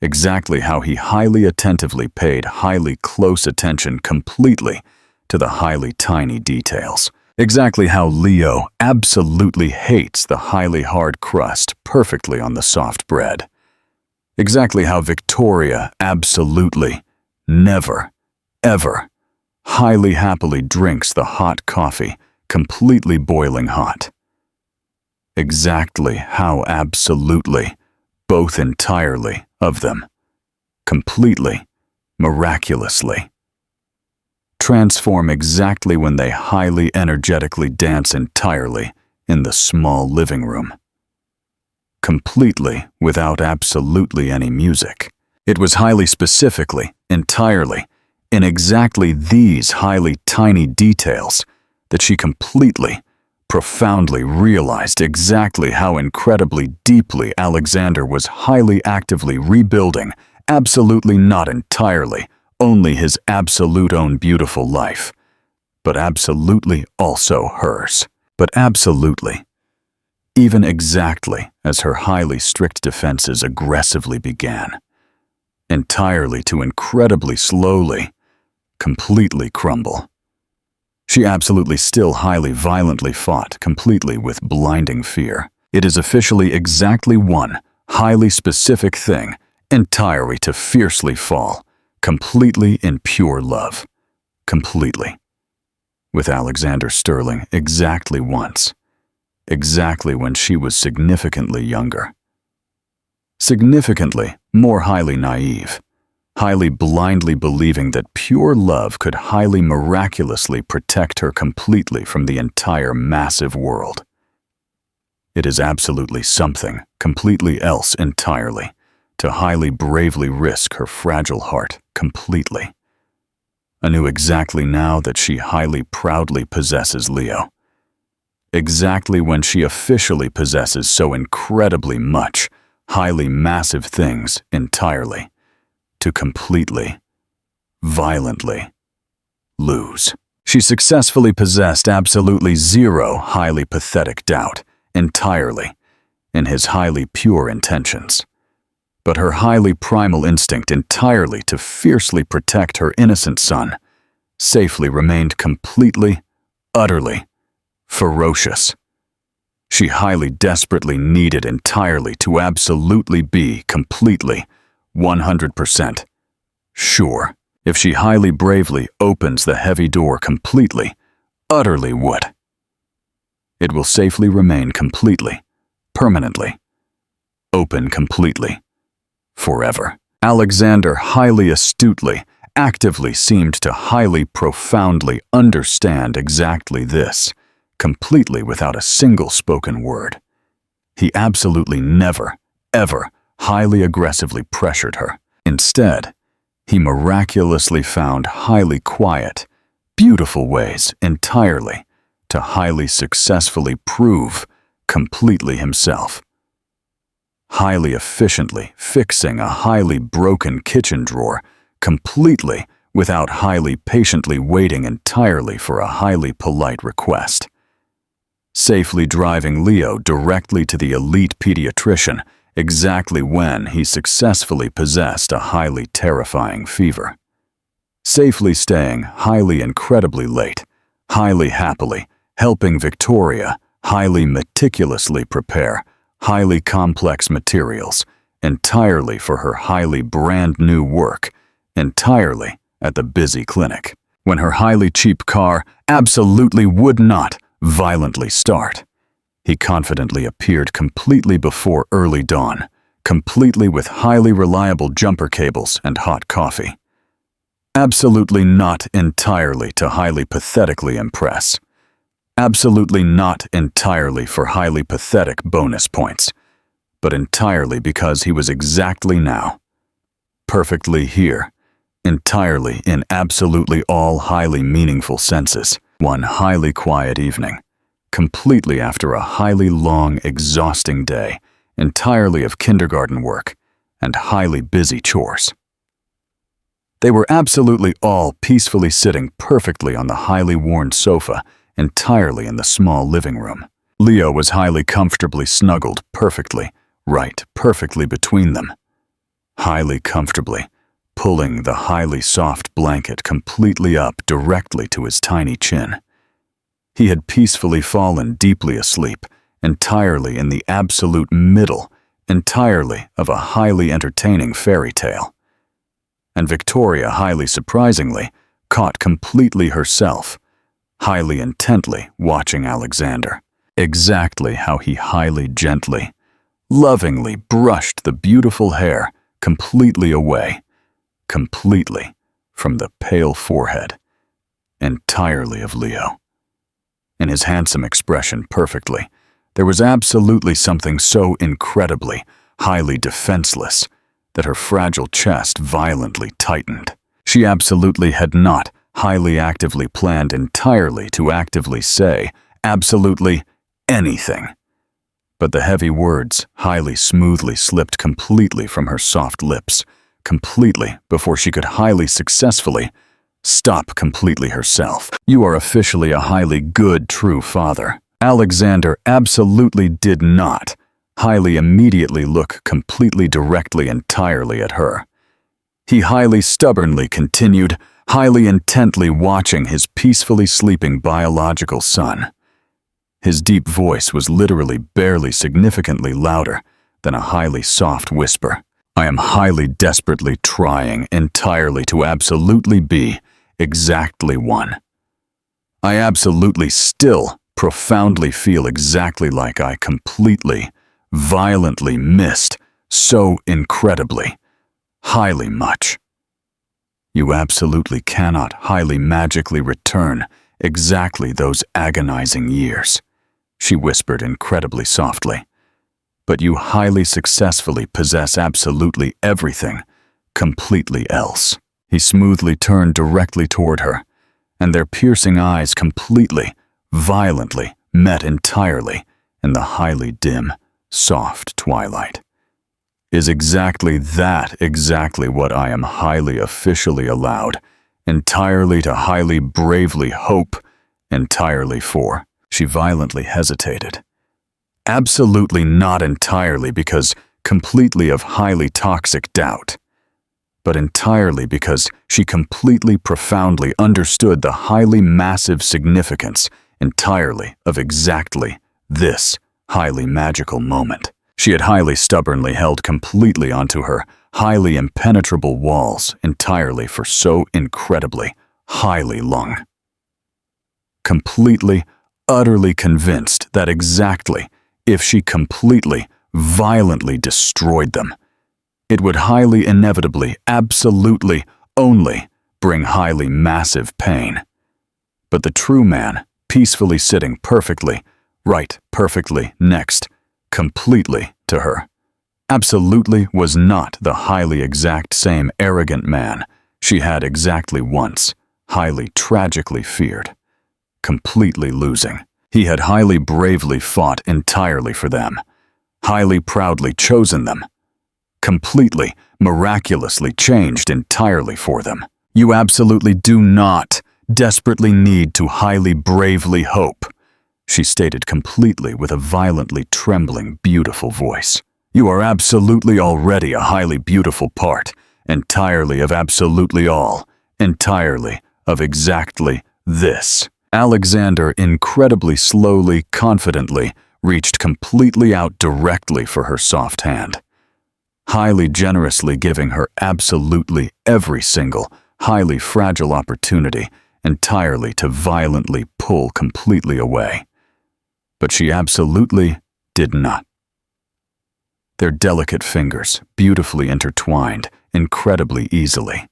Exactly how he highly attentively paid highly close attention completely to the highly tiny details. Exactly how Leo absolutely hates the highly hard crust perfectly on the soft bread. Exactly how Victoria absolutely, never, ever, highly happily drinks the hot coffee, completely boiling hot. Exactly how absolutely, both entirely of them, completely, miraculously, transform exactly when they highly energetically dance entirely in the small living room. Completely without absolutely any music. It was highly specifically, entirely, in exactly these highly tiny details that she completely, profoundly realized exactly how incredibly deeply Alexander was highly actively rebuilding, absolutely not entirely, only his absolute own beautiful life, but absolutely also hers. But absolutely, even exactly as her highly strict defenses aggressively began, entirely to incredibly slowly, completely crumble. She absolutely still highly violently fought, completely with blinding fear. It is officially exactly one highly specific thing, entirely to fiercely fall, completely in pure love. Completely. With Alexander Sterling exactly once. Exactly when she was significantly younger. Significantly more highly naive. Highly blindly believing that pure love could highly miraculously protect her completely from the entire massive world. It is absolutely something completely else entirely, to highly bravely risk her fragile heart completely. I knew exactly now that she highly proudly possesses Leo. Exactly when she officially possesses so incredibly much, highly massive things entirely, to completely, violently lose. She successfully possessed absolutely zero highly pathetic doubt, entirely, in his highly pure intentions. But her highly primal instinct entirely to fiercely protect her innocent son safely remained completely, utterly, ferocious. She highly desperately needed entirely to absolutely be completely, 100%, sure. If she highly bravely opens the heavy door completely, utterly would. It will safely remain completely, permanently, open completely, forever. Alexander highly astutely, actively seemed to highly profoundly understand exactly this, completely without a single spoken word. He absolutely never, ever, highly aggressively pressured her. Instead, he miraculously found highly quiet, beautiful ways entirely to highly successfully prove completely himself. Highly efficiently fixing a highly broken kitchen drawer completely without highly patiently waiting entirely for a highly polite request. Safely driving Leo directly to the elite pediatrician exactly when he successfully possessed a highly terrifying fever. Safely staying highly incredibly late, highly happily, helping Victoria highly meticulously prepare highly complex materials, entirely for her highly brand new work, entirely at the busy clinic, when her highly cheap car absolutely would not violently start. He confidently appeared completely before early dawn, completely with highly reliable jumper cables and hot coffee. Absolutely not entirely to highly pathetically impress. Absolutely not entirely for highly pathetic bonus points, but entirely because he was exactly now, perfectly here, entirely in absolutely all highly meaningful senses. One highly quiet evening, completely after a highly long, exhausting day, entirely of kindergarten work and highly busy chores. They were absolutely all peacefully sitting perfectly on the highly worn sofa, entirely in the small living room. Leo was highly comfortably snuggled perfectly between them. Highly comfortably, pulling the highly soft blanket completely up directly to his tiny chin. He had peacefully fallen deeply asleep, entirely in the absolute middle, entirely of a highly entertaining fairy tale. And Victoria, highly surprisingly, caught completely herself, highly intently watching Alexander, exactly how he highly gently, lovingly brushed the beautiful hair completely away, completely from the pale forehead, entirely of Leo. In his handsome expression perfectly, there was absolutely something so incredibly, highly defenseless that her fragile chest violently tightened. She absolutely had not highly actively planned entirely to actively say absolutely anything. But the heavy words highly smoothly slipped completely from her soft lips, completely before she could highly successfully stop completely herself. You are officially a highly good, true father. Alexander absolutely did not highly immediately look completely directly entirely at her. He highly stubbornly continued, highly intently watching his peacefully sleeping biological son. His deep voice was literally barely significantly louder than a highly soft whisper. I am highly desperately trying entirely to absolutely be exactly one. I absolutely still profoundly feel exactly like I completely, violently missed so incredibly, highly much. You absolutely cannot highly magically return exactly those agonizing years, she whispered incredibly softly. But you highly successfully possess absolutely everything completely else. He smoothly turned directly toward her, and their piercing eyes completely, violently met entirely in the highly dim, soft twilight. Is exactly what I am highly officially allowed, entirely to highly bravely hope, entirely for? She violently hesitated. Absolutely not entirely because completely of highly toxic doubt, but entirely because she completely profoundly understood the highly massive significance entirely of exactly this highly magical moment. She had highly stubbornly held completely onto her highly impenetrable walls entirely for so incredibly highly long. Completely, utterly convinced that exactly if she completely, violently destroyed them, it would highly inevitably, absolutely, only bring highly massive pain. But the true man, peacefully sitting perfectly, perfectly next, completely to her, absolutely was not the highly exact same arrogant man she had exactly once, highly tragically feared, completely losing. He had highly bravely fought entirely for them, highly proudly chosen them, completely, miraculously changed entirely for them. You absolutely do not desperately need to highly bravely hope, she stated completely with a violently trembling, beautiful voice. You are absolutely already a highly beautiful part, entirely of absolutely all, entirely of exactly this. Alexander incredibly slowly, confidently, reached completely out directly for her soft hand. highly generously giving her absolutely every single, highly fragile opportunity entirely to violently pull completely away. But she absolutely did not. Their delicate fingers beautifully intertwined incredibly easily,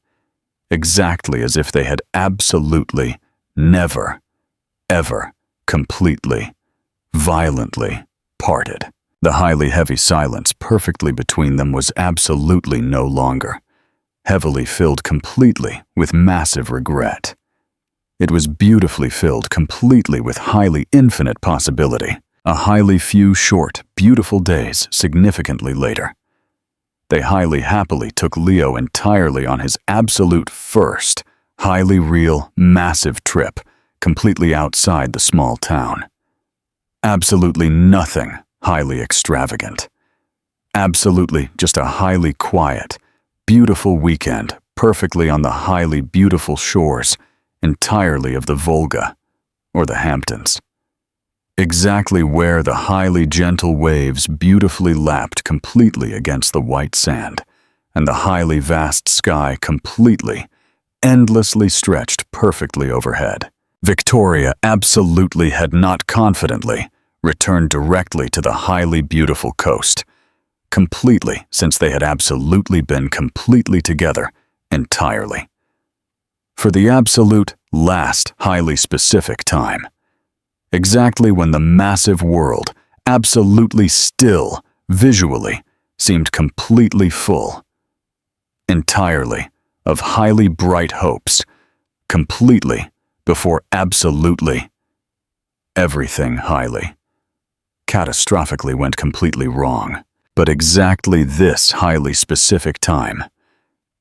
exactly as if they had absolutely never, ever, completely, violently parted. The highly heavy silence perfectly between them was absolutely no longer, heavily filled completely with massive regret. It was beautifully filled completely with highly infinite possibility. A highly few short, beautiful days significantly later. They highly happily took Leo entirely on his absolute first, highly real, massive trip, completely outside the small town. Absolutely nothing highly extravagant. Absolutely just a highly quiet, beautiful weekend, perfectly on the highly beautiful shores, entirely of the Volga, or the Hamptons. Exactly where the highly gentle waves beautifully lapped completely against the white sand, and the highly vast sky completely, endlessly stretched perfectly overhead. Victoria absolutely had not confidently returned directly to the highly beautiful coast, completely since they had absolutely been completely together entirely. For the absolute last highly specific time. Exactly when the massive world, absolutely still, visually, seemed completely full. Entirely of highly bright hopes, completely before absolutely everything highly, catastrophically went completely wrong. But exactly this highly specific time,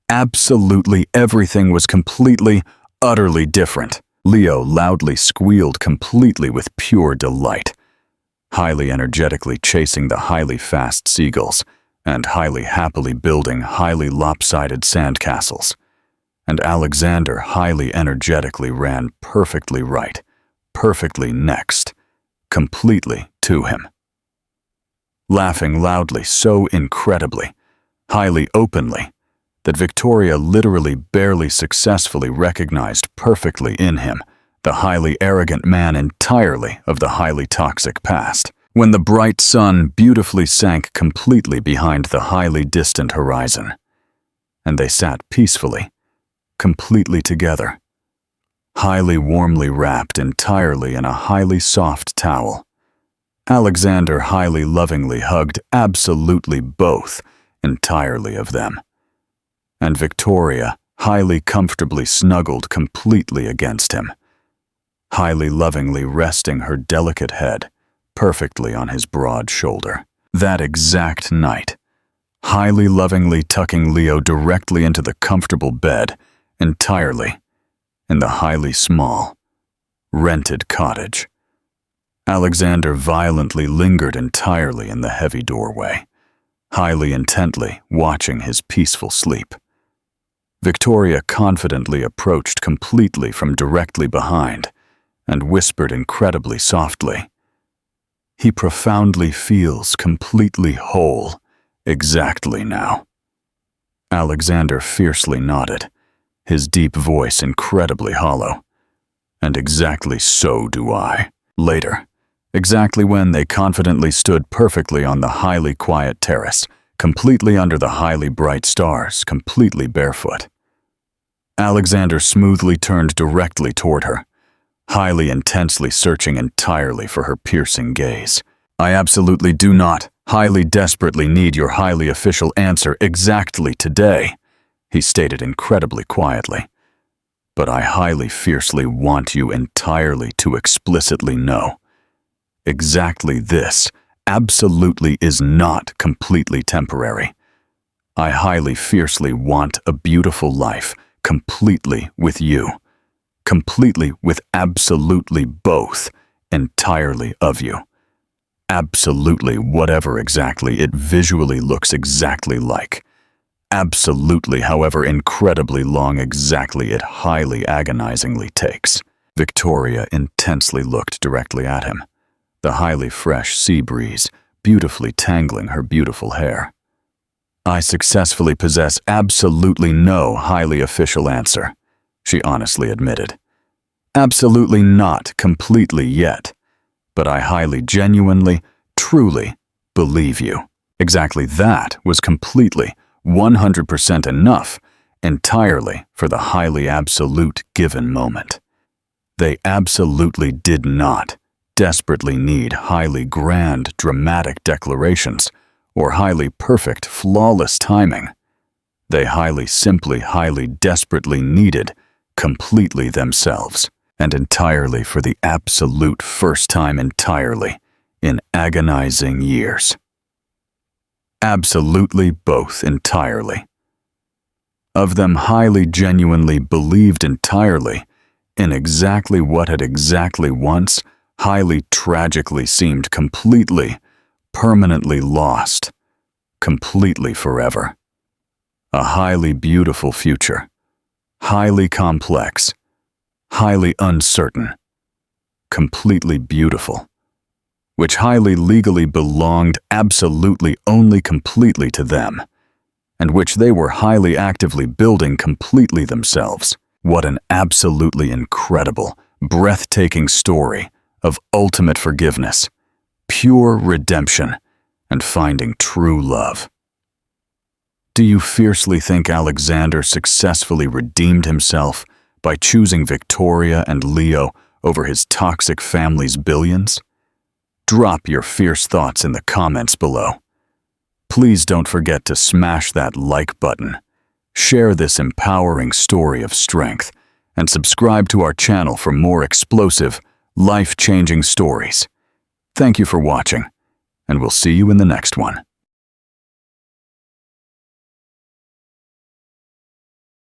absolutely everything was completely, utterly different. Leo loudly squealed completely with pure delight, highly energetically chasing the highly fast seagulls and highly happily building highly lopsided sandcastles. And Alexander highly energetically ran perfectly right, perfectly next, completely to him. Laughing loudly so incredibly, highly openly, that Victoria literally barely successfully recognized perfectly in him the highly arrogant man entirely of the highly toxic past. When the bright sun beautifully sank completely behind the highly distant horizon, and they sat peacefully, completely together, highly warmly wrapped entirely in a highly soft towel. Alexander highly lovingly hugged absolutely both entirely of them, and Victoria highly comfortably snuggled completely against him, highly lovingly resting her delicate head perfectly on his broad shoulder. That exact night, highly lovingly tucking Leo directly into the comfortable bed entirely in the highly small, rented cottage. Alexander violently lingered entirely in the heavy doorway, highly intently watching his peaceful sleep. Victoria confidently approached completely from directly behind and whispered incredibly softly, "He profoundly feels completely whole exactly now." Alexander fiercely nodded, his deep voice incredibly hollow. "And exactly so do I." Later, exactly when they confidently stood perfectly on the highly quiet terrace, completely under the highly bright stars, completely barefoot, Alexander smoothly turned directly toward her, highly intensely searching entirely for her piercing gaze. "I absolutely do not, highly desperately need your highly official answer exactly today," he stated incredibly quietly. "But I highly fiercely want you entirely to explicitly know. Exactly this absolutely is not completely temporary. I highly fiercely want a beautiful life completely with you, completely with absolutely both entirely of you. Absolutely whatever exactly it visually looks exactly like. Absolutely however incredibly long exactly it highly agonizingly takes." Victoria intensely looked directly at him, the highly fresh sea breeze beautifully tangling her beautiful hair. I successfully possess absolutely no highly official answer, she honestly admitted. Absolutely not completely yet, but I highly genuinely, truly believe you. Exactly that was completely, 100% enough, entirely for the highly absolute given moment. They absolutely did not desperately need highly grand, dramatic declarations or highly perfect, flawless timing. They highly desperately needed completely themselves, and entirely for the absolute first time entirely in agonizing years. Absolutely both entirely. Of them highly genuinely believed entirely in exactly what had exactly once highly tragically seemed completely, permanently lost, completely forever. A highly beautiful future, highly complex, highly uncertain, completely beautiful, which highly legally belonged absolutely only completely to them, and which they were highly actively building completely themselves. What an absolutely incredible, breathtaking story of ultimate forgiveness, pure redemption, and finding true love. Do you fiercely think Alexander successfully redeemed himself by choosing Victoria and Leo over his toxic family's billions? Drop your fierce thoughts in the comments below. Please don't forget to smash that like button, share this empowering story of strength, and subscribe to our channel for more explosive, life-changing stories. Thank you for watching, and we'll see you in the next one.